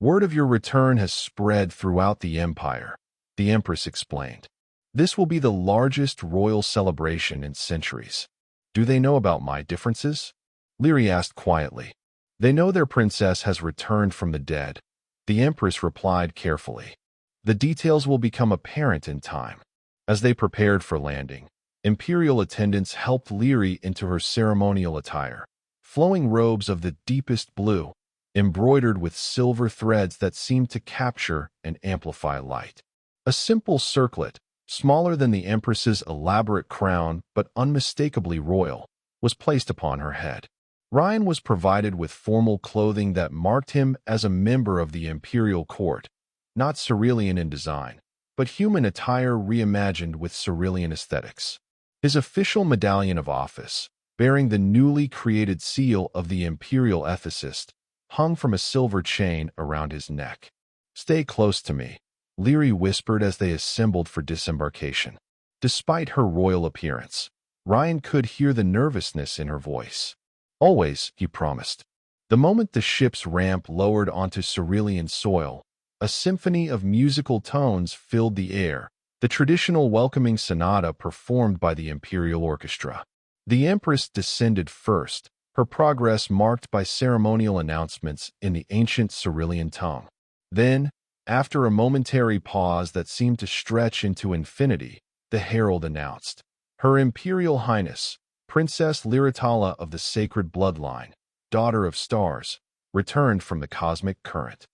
S1: Word of your return has spread throughout the empire, the Empress explained. This will be the largest royal celebration in centuries. Do they know about my differences? Leary asked quietly. They know their princess has returned from the dead, the Empress replied carefully. The details will become apparent in time. As they prepared for landing, Imperial attendants helped Leary into her ceremonial attire, flowing robes of the deepest blue, embroidered with silver threads that seemed to capture and amplify light. A simple circlet, smaller than the Empress's elaborate crown but unmistakably royal, was placed upon her head. Ryan was provided with formal clothing that marked him as a member of the imperial court, not Cerulean in design, but human attire reimagined with Cerulean aesthetics. His official medallion of office, bearing the newly created seal of the imperial ethicist, hung from a silver chain around his neck. Stay close to me, Leary whispered as they assembled for disembarkation. Despite her royal appearance, Ryan could hear the nervousness in her voice. Always, he promised. The moment the ship's ramp lowered onto Cerulean soil, a symphony of musical tones filled the air, the traditional welcoming sonata performed by the Imperial Orchestra. The Empress descended first, her progress marked by ceremonial announcements in the ancient Cerulean tongue. Then, after a momentary pause that seemed to stretch into infinity, the herald announced, Her Imperial Highness, Princess Lyritala of the Sacred Bloodline, Daughter of Stars, returned from the cosmic current.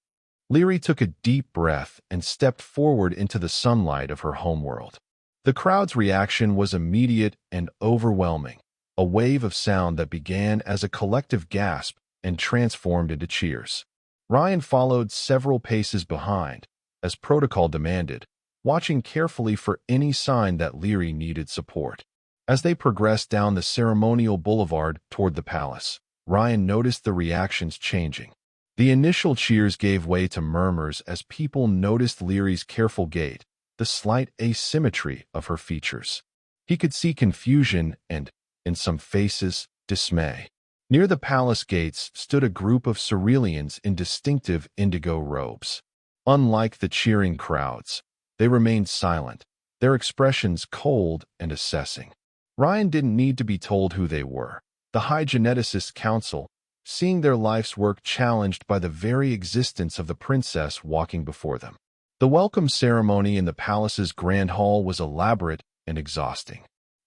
S1: Leary took a deep breath and stepped forward into the sunlight of her homeworld. The crowd's reaction was immediate and overwhelming, a wave of sound that began as a collective gasp and transformed into cheers. Ryan followed several paces behind, as protocol demanded, watching carefully for any sign that Leary needed support. As they progressed down the ceremonial boulevard toward the palace, Ryan noticed the reactions changing. The initial cheers gave way to murmurs as people noticed Leary's careful gait, the slight asymmetry of her features. He could see confusion and, in some faces, dismay. Near the palace gates stood a group of Ceruleans in distinctive indigo robes. Unlike the cheering crowds, they remained silent, their expressions cold and assessing. Ryan didn't need to be told who they were. The High Geneticist Council, seeing their life's work challenged by the very existence of the princess walking before them. The welcome ceremony in the palace's grand hall was elaborate and exhausting.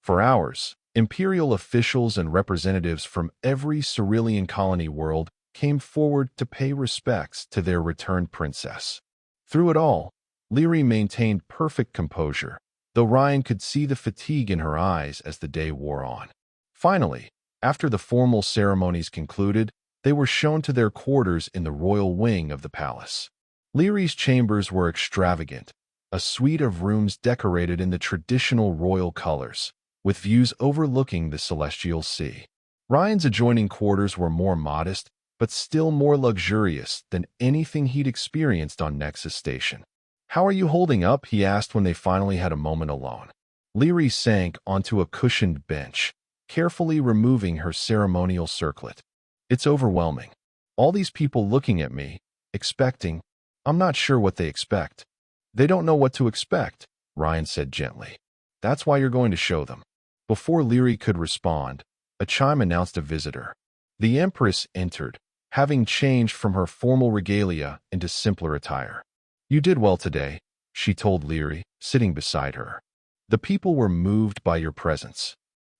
S1: For hours, Imperial officials and representatives from every Cerulean colony world came forward to pay respects to their returned princess. Through it all, Lyri maintained perfect composure, though Ryan could see the fatigue in her eyes as the day wore on. Finally, after the formal ceremonies concluded, they were shown to their quarters in the royal wing of the palace. Lyri's chambers were extravagant, a suite of rooms decorated in the traditional royal colors, with views overlooking the celestial sea. Ryan's adjoining quarters were more modest, but still more luxurious than anything he'd experienced on Nexus Station. "How are you holding up?" he asked when they finally had a moment alone. Lyri sank onto a cushioned bench, carefully removing her ceremonial circlet. "It's overwhelming. All these people looking at me, expecting. I'm not sure what they expect." "They don't know what to expect," Ryan said gently. "That's why you're going to show them." Before Lyri could respond, a chime announced a visitor. The Empress entered, having changed from her formal regalia into simpler attire. "You did well today," she told Lyri, sitting beside her. "The people were moved by your presence.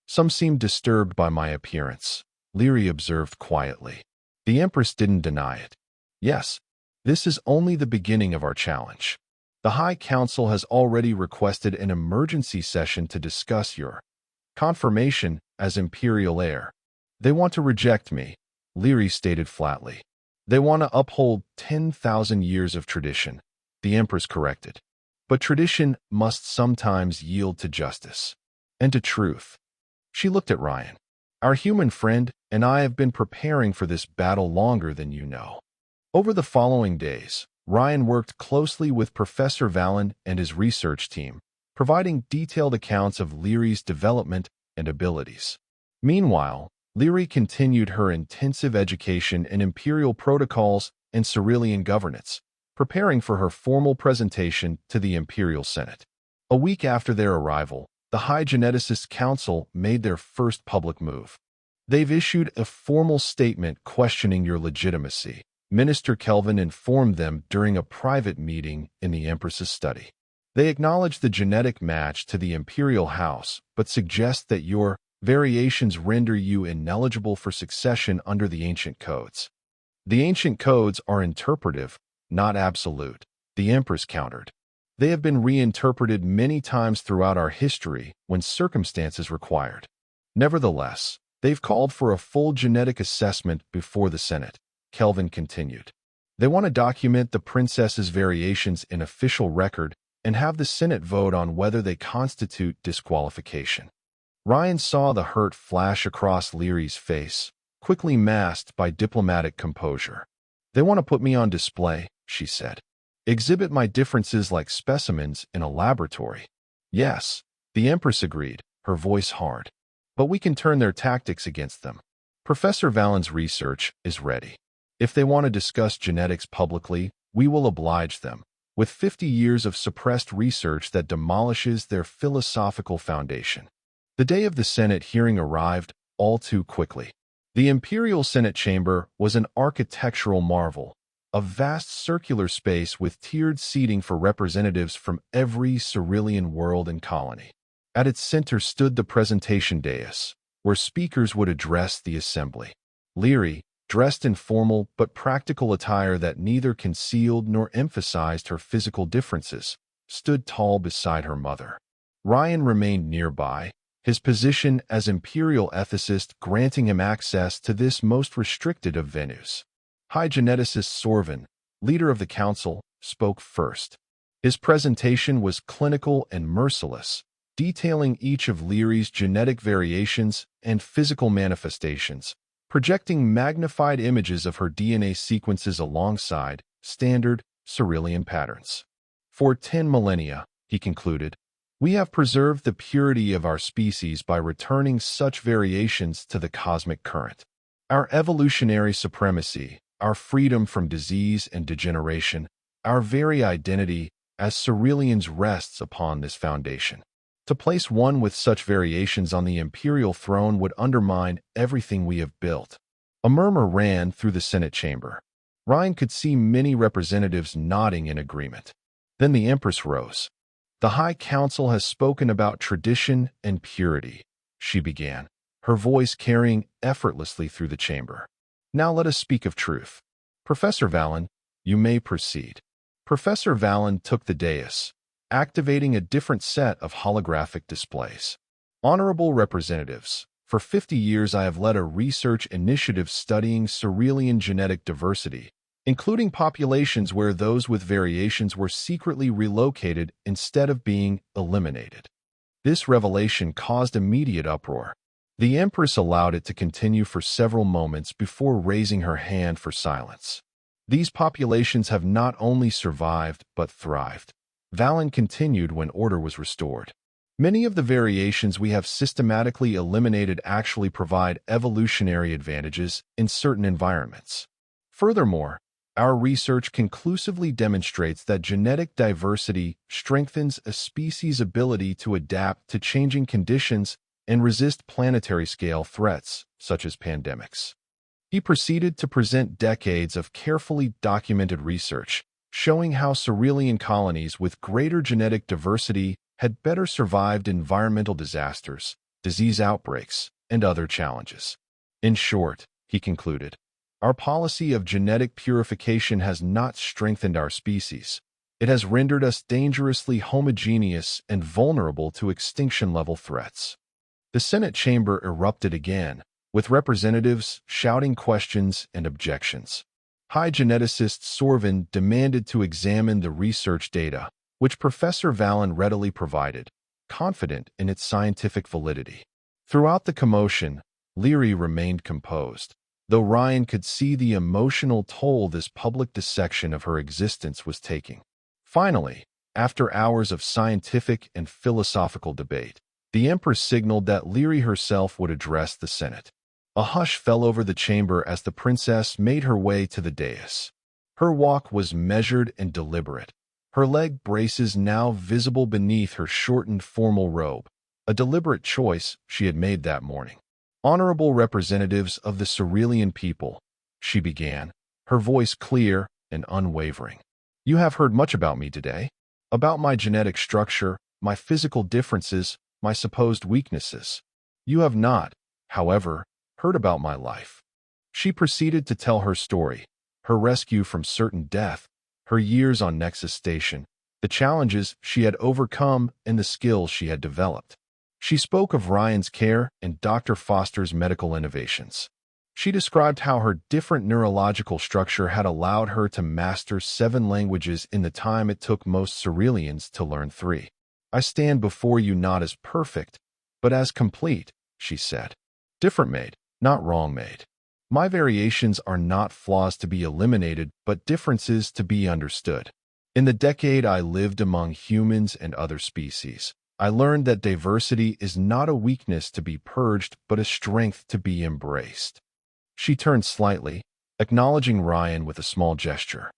S1: Some seemed disturbed by my appearance," Lyri observed quietly. The Empress didn't deny it. "Yes, this is only the beginning of our challenge. The High Council has already requested an emergency session to discuss your confirmation as Imperial heir. They want to reject me," Lyri stated flatly. "They want to uphold 10,000 years of tradition," the Empress corrected. "But tradition must sometimes yield to justice and to truth." She looked at Ryan. "Our human friend and I have been preparing for this battle longer than you know." Over the following days, Ryan worked closely with Professor Valen and his research team, providing detailed accounts of Lyri's development and abilities. Meanwhile, Lyri continued her intensive education in Imperial protocols and Cerulean governance, preparing for her formal presentation to the Imperial Senate. A week after their arrival, the High Geneticists Council made their first public move. "They've issued a formal statement questioning your legitimacy," Minister Kelvin informed them during a private meeting in the Empress's study. "They acknowledge the genetic match to the Imperial House, but suggest that your variations render you ineligible for succession under the ancient codes." "The ancient codes are interpretive, not absolute," the Empress countered. "They have been reinterpreted many times throughout our history when circumstances required. Nevertheless, they've called for a full genetic assessment before the Senate," Kelvin continued. "They want to document the princess's variations in official record and have the Senate vote on whether they constitute disqualification." Ryan saw the hurt flash across Lyri's face, quickly masked by diplomatic composure. "They want to put me on display," she said. "Exhibit my differences like specimens in a laboratory." "Yes," the Empress agreed, her voice hard. "But we can turn their tactics against them. Professor Valen's research is ready. If they want to discuss genetics publicly, we will oblige them, with 50 years of suppressed research that demolishes their philosophical foundation." The day of the Senate hearing arrived all too quickly. The Imperial Senate chamber was an architectural marvel, a vast circular space with tiered seating for representatives from every Cerulean world and colony. At its center stood the presentation dais, where speakers would address the assembly. Lyri, dressed in formal but practical attire that neither concealed nor emphasized her physical differences, stood tall beside her mother. Ryan remained nearby, his position as Imperial ethicist granting him access to this most restricted of venues. High Geneticist Sorvin, leader of the council, spoke first. His presentation was clinical and merciless, detailing each of Lyri's genetic variations and physical manifestations, projecting magnified images of her DNA sequences alongside standard Cerulean patterns. "For 10 millennia," he concluded, "we have preserved the purity of our species by returning such variations to the cosmic current. Our evolutionary supremacy, our freedom from disease and degeneration, our very identity as Ceruleans rests upon this foundation. To place one with such variations on the Imperial throne would undermine everything we have built." A murmur ran through the Senate chamber. Ryan could see many representatives nodding in agreement. Then the Empress rose. "The High Council has spoken about tradition and purity. she began, her voice carrying effortlessly through the chamber. Now let us speak of truth. Professor Valen, you may proceed. Professor Valen took the dais, activating a different set of holographic displays. Honorable representatives, for 50 years I have led a research initiative studying Cerealian genetic diversity, including populations where those with variations were secretly relocated instead of being eliminated. This revelation caused immediate uproar. The Empress allowed it to continue for several moments before raising her hand for silence. These populations have not only survived but thrived. Valen continued when order was restored. Many of the variations we have systematically eliminated actually provide evolutionary advantages in certain environments. Furthermore, our research conclusively demonstrates that genetic diversity strengthens a species' ability to adapt to changing conditions and resist planetary-scale threats, such as pandemics. He proceeded to present decades of carefully documented research, showing how Cerealian colonies with greater genetic diversity had better survived environmental disasters, disease outbreaks, and other challenges. In short, he concluded, our policy of genetic purification has not strengthened our species. It has rendered us dangerously homogeneous and vulnerable to extinction-level threats. The Senate chamber erupted again, with representatives shouting questions and objections. High geneticist Sorvin demanded to examine the research data, which Professor Valen readily provided, confident in its scientific validity. Throughout the commotion, Leary remained composed, though Ryan could see the emotional toll this public dissection of her existence was taking. Finally, after hours of scientific and philosophical debate, the Empress signaled that Leary herself would address the Senate. A hush fell over the chamber as the princess made her way to the dais. Her walk was measured and deliberate, her leg braces now visible beneath her shortened formal robe, a deliberate choice she had made that morning. Honorable representatives of the Cerealian people, she began, her voice clear and unwavering. You have heard much about me today, about my genetic structure, my physical differences, my supposed weaknesses. You have not, however, heard about my life. She proceeded to tell her story, her rescue from certain death, her years on Nexus Station, the challenges she had overcome, and the skills she had developed. She spoke of Ryan's care and Dr. Foster's medical innovations. She described how her different neurological structure had allowed her to master 7 languages in the time it took most Cerealians to learn 3. I stand before you not as perfect, but as complete, she said. Different made, not wrong made. My variations are not flaws to be eliminated, but differences to be understood. In the decade I lived among humans and other species, I learned that diversity is not a weakness to be purged, but a strength to be embraced. She turned slightly, acknowledging Ryan with a small gesture.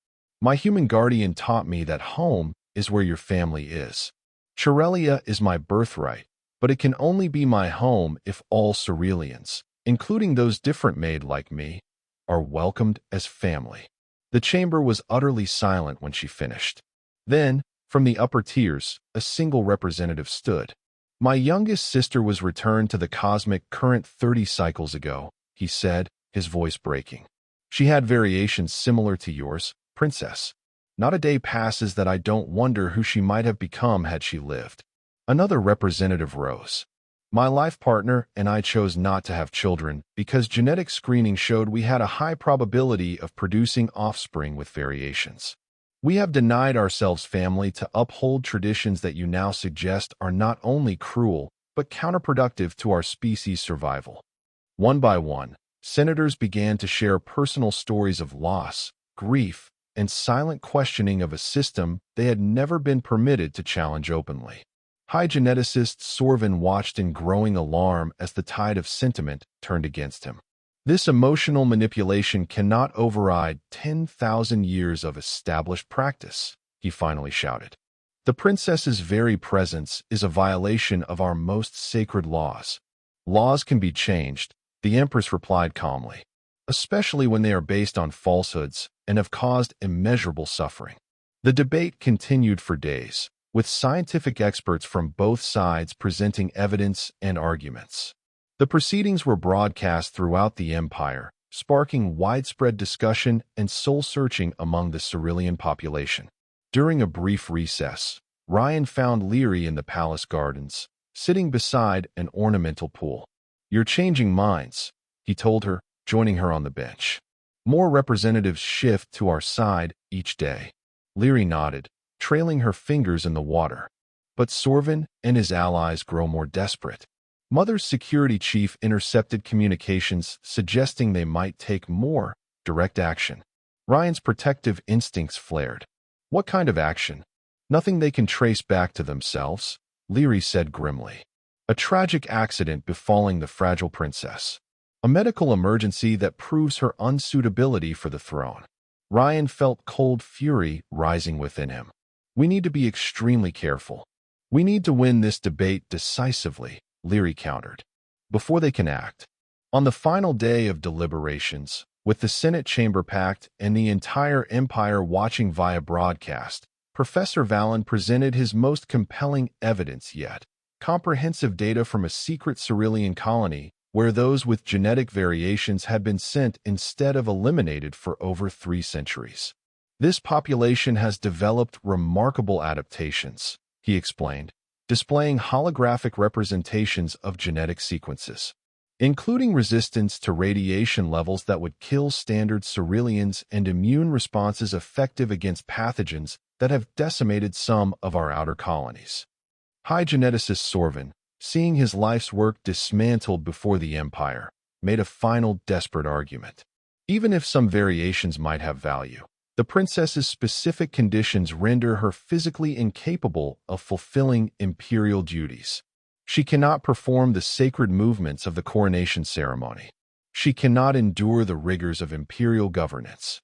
S1: My human guardian taught me that home is where your family is. Cerealia is my birthright, but it can only be my home if all Cerealians, including those different made like me, are welcomed as family. The chamber was utterly silent when she finished. Then, from the upper tiers, a single representative stood. My youngest sister was returned to the cosmic current 30 cycles ago, he said, his voice breaking. She had variations similar to yours, Princess. Not a day passes that I don't wonder who she might have become had she lived. Another representative rose. My life partner and I chose not to have children because genetic screening showed we had a high probability of producing offspring with variations. We have denied ourselves family to uphold traditions that you now suggest are not only cruel, but counterproductive to our species' survival. One by one, senators began to share personal stories of loss, grief, and silent questioning of a system they had never been permitted to challenge openly. High geneticist Sorvin watched in growing alarm as the tide of sentiment turned against him. This emotional manipulation cannot override 10,000 years of established practice, he finally shouted. The princess's very presence is a violation of our most sacred laws. Laws can be changed, the Empress replied calmly, especially when they are based on falsehoods and have caused immeasurable suffering. The debate continued for days, with scientific experts from both sides presenting evidence and arguments. The proceedings were broadcast throughout the empire, sparking widespread discussion and soul-searching among the Cerulean population. During a brief recess, Ryan found Leary in the palace gardens, sitting beside an ornamental pool. "You're changing minds," he told her, joining her on the bench. "More representatives shift to our side each day." Leary nodded, trailing her fingers in the water. But Sorvin and his allies grow more desperate. Mother's security chief intercepted communications suggesting they might take more direct action. Ryan's protective instincts flared. "What kind of action?" "Nothing they can trace back to themselves," Leary said grimly. "A tragic accident befalling the fragile princess. A medical emergency that proves her unsuitability for the throne." Ryan felt cold fury rising within him. "We need to be extremely careful. We need to win this debate decisively," Leary countered, "before they can act." On the final day of deliberations, with the Senate chamber packed and the entire empire watching via broadcast, Professor Vallon presented his most compelling evidence yet: comprehensive data from a secret Cerulean colony where those with genetic variations had been sent instead of eliminated for over 3 centuries. "This population has developed remarkable adaptations," he explained, displaying holographic representations of genetic sequences, including resistance to radiation levels that would kill standard Ceruleans and immune responses effective against pathogens that have decimated some of our outer colonies. High geneticist Sorvin, seeing his life's work dismantled before the Empire, made a final desperate argument. Even if some variations might have value, the princess's specific conditions render her physically incapable of fulfilling imperial duties. She cannot perform the sacred movements of the coronation ceremony. She cannot endure the rigors of imperial governance.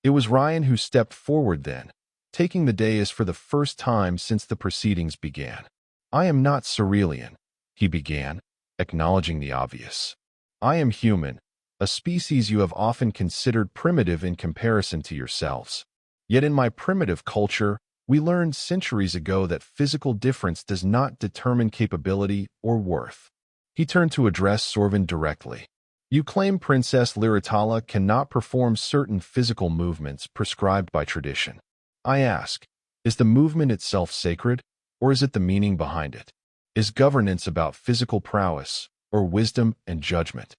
S1: It was Ryan who stepped forward then, taking the dais for the first time since the proceedings began. "I am not Cerulean," he began, acknowledging the obvious. "I am human, a species you have often considered primitive in comparison to yourselves. Yet in my primitive culture, we learned centuries ago that physical difference does not determine capability or worth." He turned to address Sorvin directly. "You claim Princess Liritala cannot perform certain physical movements prescribed by tradition. I ask, is the movement itself sacred, or is it the meaning behind it? Is governance about physical prowess, or wisdom and judgment?"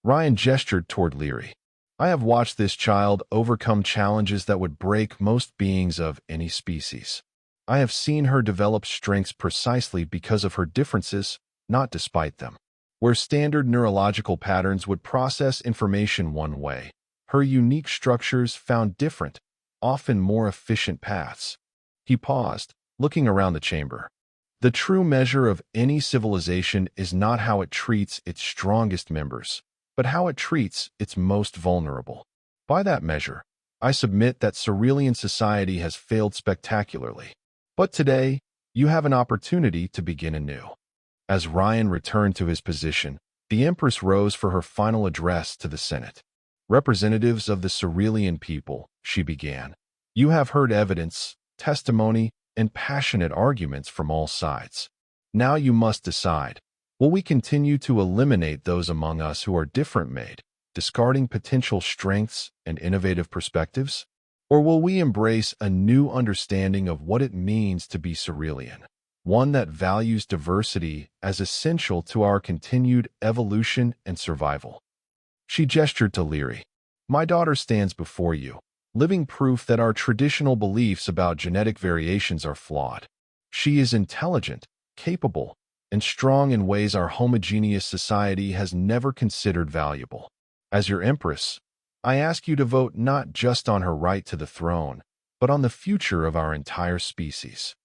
S1: Ryan gestured toward Leary. "I have watched this child overcome challenges that would break most beings of any species. I have seen her develop strengths precisely because of her differences, not despite them. Where standard neurological patterns would process information one way, her unique structures found different, often more efficient paths." He paused, looking around the chamber. "The true measure of any civilization is not how it treats its strongest members, but how it treats its most vulnerable. By that measure, I submit that Cerulean society has failed spectacularly. But today, you have an opportunity to begin anew." As Ryan returned to his position, the Empress rose for her final address to the Senate. "Representatives of the Cerulean people," she began, "you have heard evidence, testimony, and passionate arguments from all sides. Now you must decide. Will we continue to eliminate those among us who are different-made, discarding potential strengths and innovative perspectives? Or will we embrace a new understanding of what it means to be Cerulean, one that values diversity as essential to our continued evolution and survival?" She gestured to Leary. "My daughter stands before you, living proof that our traditional beliefs about genetic variations are flawed. She is intelligent, capable, and strong in ways our homogeneous society has never considered valuable. As your Empress, I ask you to vote not just on her right to the throne, but on the future of our entire species."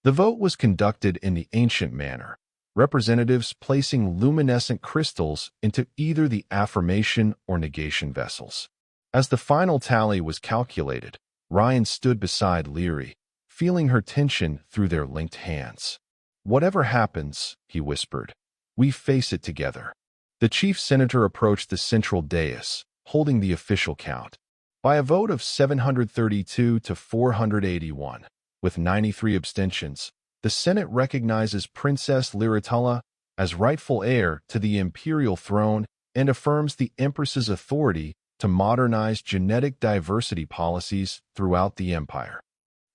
S1: The vote was conducted in the ancient manner, representatives placing luminescent crystals into either the affirmation or negation vessels. As the final tally was calculated, Ryan stood beside Leary, feeling her tension through their linked hands. "Whatever happens," he whispered, "we face it together." The chief senator approached the central dais, holding the official count. By a vote of 732 to 481, with 93 abstentions, the Senate recognizes Princess Liritala as rightful heir to the imperial throne and affirms the Empress's authority to modernize genetic diversity policies throughout the empire.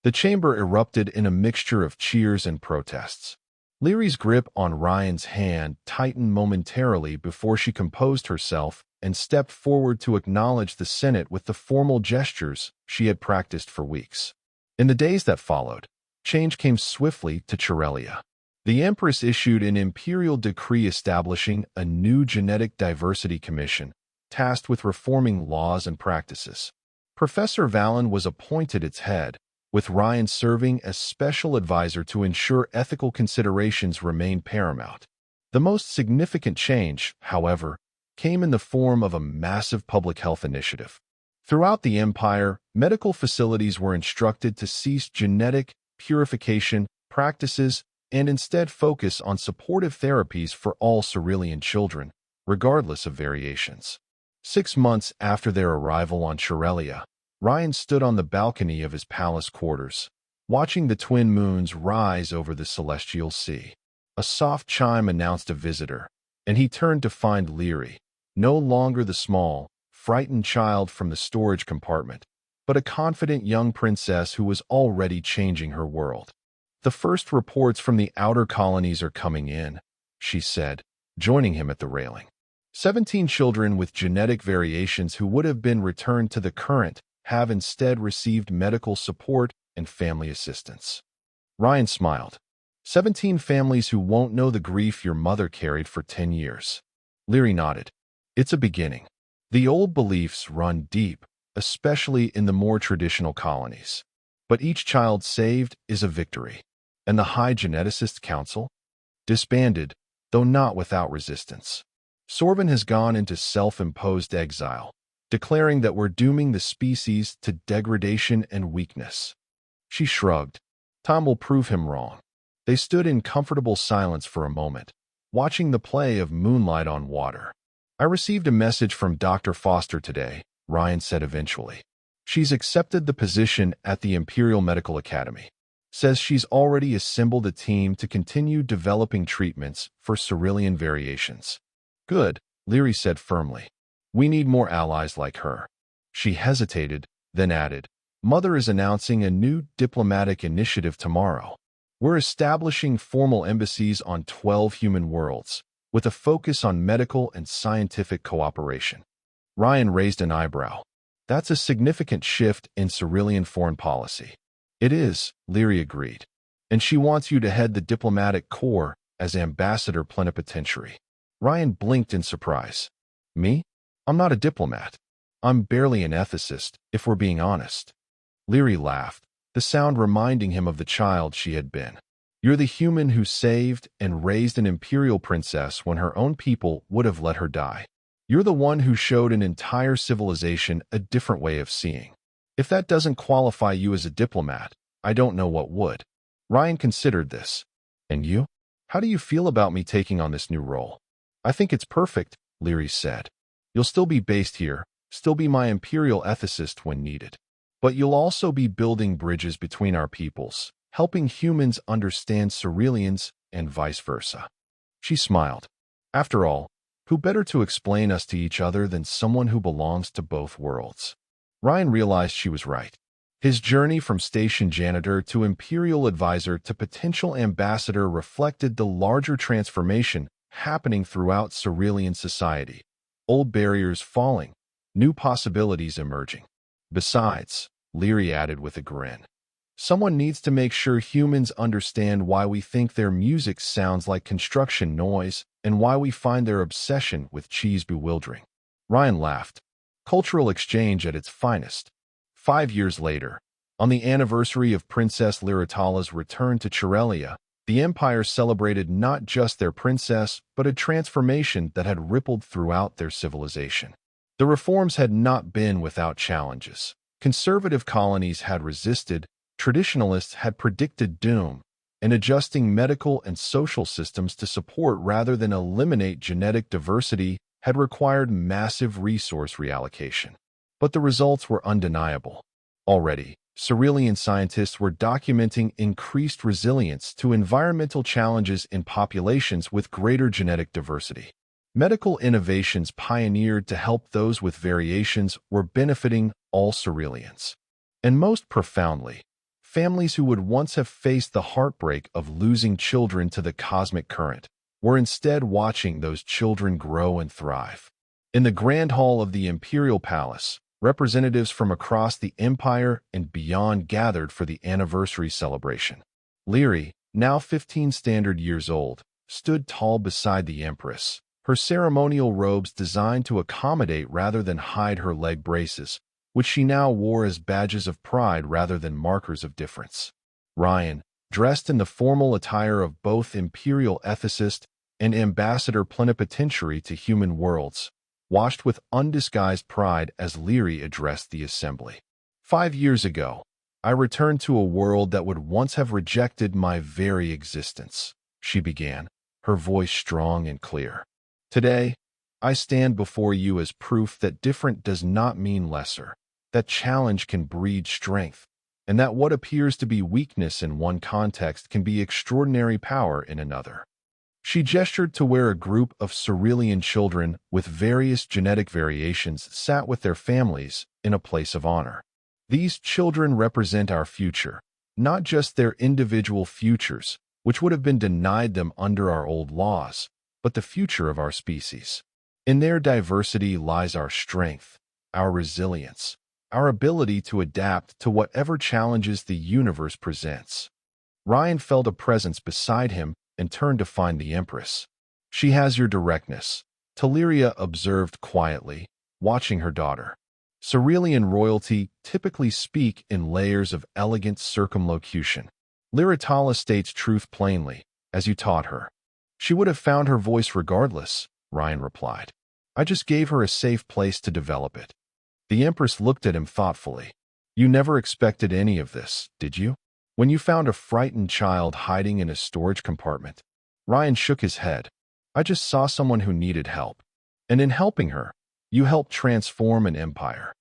S1: The chamber erupted in a mixture of cheers and protests. Lyri's grip on Ryan's hand tightened momentarily before she composed herself and stepped forward to acknowledge the Senate with the formal gestures she had practiced for weeks. In the days that followed, change came swiftly to Chirelia. The Empress issued an imperial decree establishing a new genetic diversity commission, tasked with reforming laws and practices. Professor Valen was appointed its head, with Ryan serving as special advisor to ensure ethical considerations remained paramount. The most significant change, however, came in the form of a massive public health initiative. Throughout the empire, medical facilities were instructed to cease genetic purification practices and instead focus on supportive therapies for all Cerulean children, regardless of variations. 6 months after their arrival on Chirelia, Ryan stood on the balcony of his palace quarters, watching the twin moons rise over the celestial sea. A soft chime announced a visitor, and he turned to find Lyri, no longer the small, frightened child from the storage compartment, but a confident young princess who was already changing her world. "The first reports from the outer colonies are coming in," she said, joining him at the railing. 17 children with genetic variations who would have been returned to the current have instead received medical support and family assistance. Ryan smiled. 17 families who won't know the grief your mother carried for 10 years. Lyri nodded. It's a beginning. The old beliefs run deep, especially in the more traditional colonies. But each child saved is a victory. And the High Geneticist Council? Disbanded, though not without resistance. Sorvin has gone into self-imposed exile, declaring that we're dooming the species to degradation and weakness. She shrugged. Time will prove him wrong. They stood in comfortable silence for a moment, watching the play of moonlight on water. I received a message from Dr. Foster today, Ryan said eventually. She's accepted the position at the Imperial Medical Academy. Says she's already assembled a team to continue developing treatments for Cerulean variations. Good, Lyri said firmly. We need more allies like her. She hesitated, then added, Mother is announcing a new diplomatic initiative tomorrow. We're establishing formal embassies on 12 human worlds, with a focus on medical and scientific cooperation. Ryan raised an eyebrow. That's a significant shift in Cerulean foreign policy. It is, Lyri agreed. And she wants you to head the diplomatic corps as ambassador plenipotentiary. Ryan blinked in surprise. Me? I'm not a diplomat. I'm barely an ethicist, if we're being honest. Lyri laughed, the sound reminding him of the child she had been. You're the human who saved and raised an imperial princess when her own people would have let her die. You're the one who showed an entire civilization a different way of seeing. If that doesn't qualify you as a diplomat, I don't know what would. Ryan considered this. And you? How do you feel about me taking on this new role? I think it's perfect, Lyri said. You'll still be based here, still be my imperial ethicist when needed. But you'll also be building bridges between our peoples, helping humans understand Ceruleans and vice versa. She smiled. After all, who better to explain us to each other than someone who belongs to both worlds? Ryan realized she was right. His journey from station janitor to imperial advisor to potential ambassador reflected the larger transformation happening throughout Cerulean society. Old barriers falling, new possibilities emerging. Besides, Lyri added with a grin, someone needs to make sure humans understand why we think their music sounds like construction noise and why we find their obsession with cheese bewildering. Ryan laughed. Cultural exchange at its finest. 5 years later, on the anniversary of Princess Liritala's return to Chirelia, the Empire celebrated not just their princess, but a transformation that had rippled throughout their civilization. The reforms had not been without challenges. Conservative colonies had resisted, traditionalists had predicted doom, and adjusting medical and social systems to support rather than eliminate genetic diversity had required massive resource reallocation. But the results were undeniable. Already, Cerulean scientists were documenting increased resilience to environmental challenges in populations with greater genetic diversity. Medical innovations pioneered to help those with variations were benefiting all Ceruleans. And most profoundly, families who would once have faced the heartbreak of losing children to the cosmic current were instead watching those children grow and thrive. In the Grand Hall of the Imperial Palace, representatives from across the Empire and beyond gathered for the anniversary celebration. Lyri, now 15 standard years old, stood tall beside the Empress, her ceremonial robes designed to accommodate rather than hide her leg braces, which she now wore as badges of pride rather than markers of difference. Ryan, dressed in the formal attire of both Imperial Ethicist and Ambassador Plenipotentiary to Human Worlds, watched with undisguised pride as Lyri addressed the assembly. 5 years ago, I returned to a world that would once have rejected my very existence, she began, her voice strong and clear. Today, I stand before you as proof that different does not mean lesser, that challenge can breed strength, and that what appears to be weakness in one context can be extraordinary power in another. She gestured to where a group of Cerulean children with various genetic variations sat with their families in a place of honor. These children represent our future, not just their individual futures, which would have been denied them under our old laws, but the future of our species. In their diversity lies our strength, our resilience, our ability to adapt to whatever challenges the universe presents. Ryan felt a presence beside him and turned to find the Empress. She has your directness, Teleria observed quietly, watching her daughter. Cerulean royalty typically speak in layers of elegant circumlocution. Lyritala states truth plainly, as you taught her. She would have found her voice regardless, Ryan replied. I just gave her a safe place to develop it. The Empress looked at him thoughtfully. You never expected any of this, did you? When you found a frightened child hiding in a storage compartment, Ryan shook his head. I just saw someone who needed help. And in helping her, you helped transform an empire.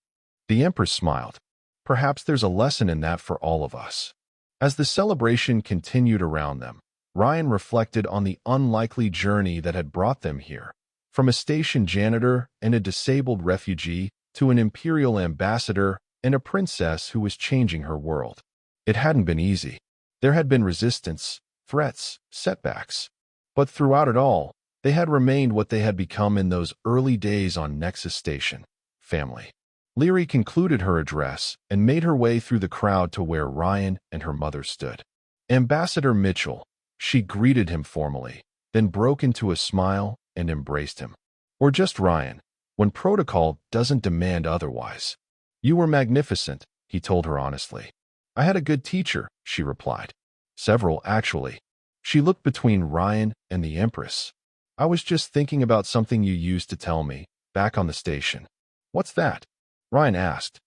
S1: The Empress smiled. Perhaps there's a lesson in that for all of us. As the celebration continued around them, Ryan reflected on the unlikely journey that had brought them here. From a station janitor and a disabled refugee to an imperial ambassador and a princess who was changing her world. It hadn't been easy. There had been resistance, threats, setbacks. But throughout it all, they had remained what they had become in those early days on Nexus Station, family. Lyri concluded her address and made her way through the crowd to where Ryan and her mother stood. Ambassador Mitchell, she greeted him formally, then broke into a smile and embraced him. Or just Ryan, when protocol doesn't demand otherwise. You were magnificent, he told her honestly. I had a good teacher, she replied. Several, actually. She looked between Ryan and the Empress. I was just thinking about something you used to tell me, back on the station. What's that? Ryan asked.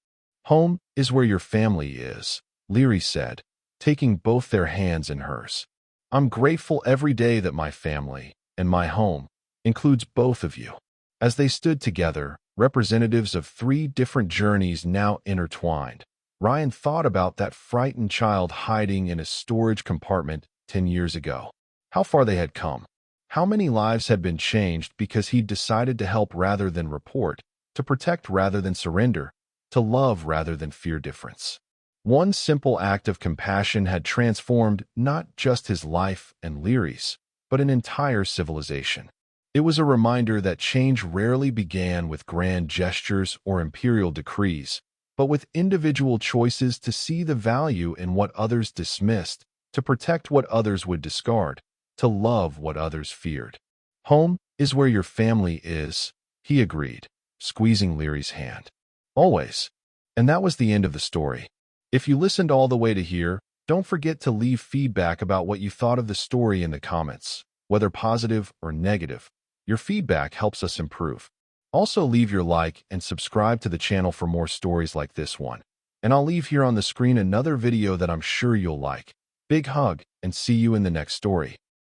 S1: Home is where your family is, Lyri said, taking both their hands in hers. I'm grateful every day that my family, and my home, includes both of you. As they stood together, representatives of 3 different journeys now intertwined, Ryan thought about that frightened child hiding in a storage compartment 10 years ago. How far they had come. How many lives had been changed because he'd decided to help rather than report, to protect rather than surrender, to love rather than fear difference. One simple act of compassion had transformed not just his life and Lyri's, but an entire civilization. It was a reminder that change rarely began with grand gestures or imperial decrees, but with individual choices to see the value in what others dismissed, to protect what others would discard, to love what others feared. Home is where your family is, he agreed, squeezing Lyri's hand. Always. And that was the end of the story. If you listened all the way to here, don't forget to leave feedback about what you thought of the story in the comments, whether positive or negative. Your feedback helps us improve. Also leave your like and subscribe to the channel for more stories like this one. And I'll leave here on the screen another video that I'm sure you'll like. Big hug, and see you in the next story.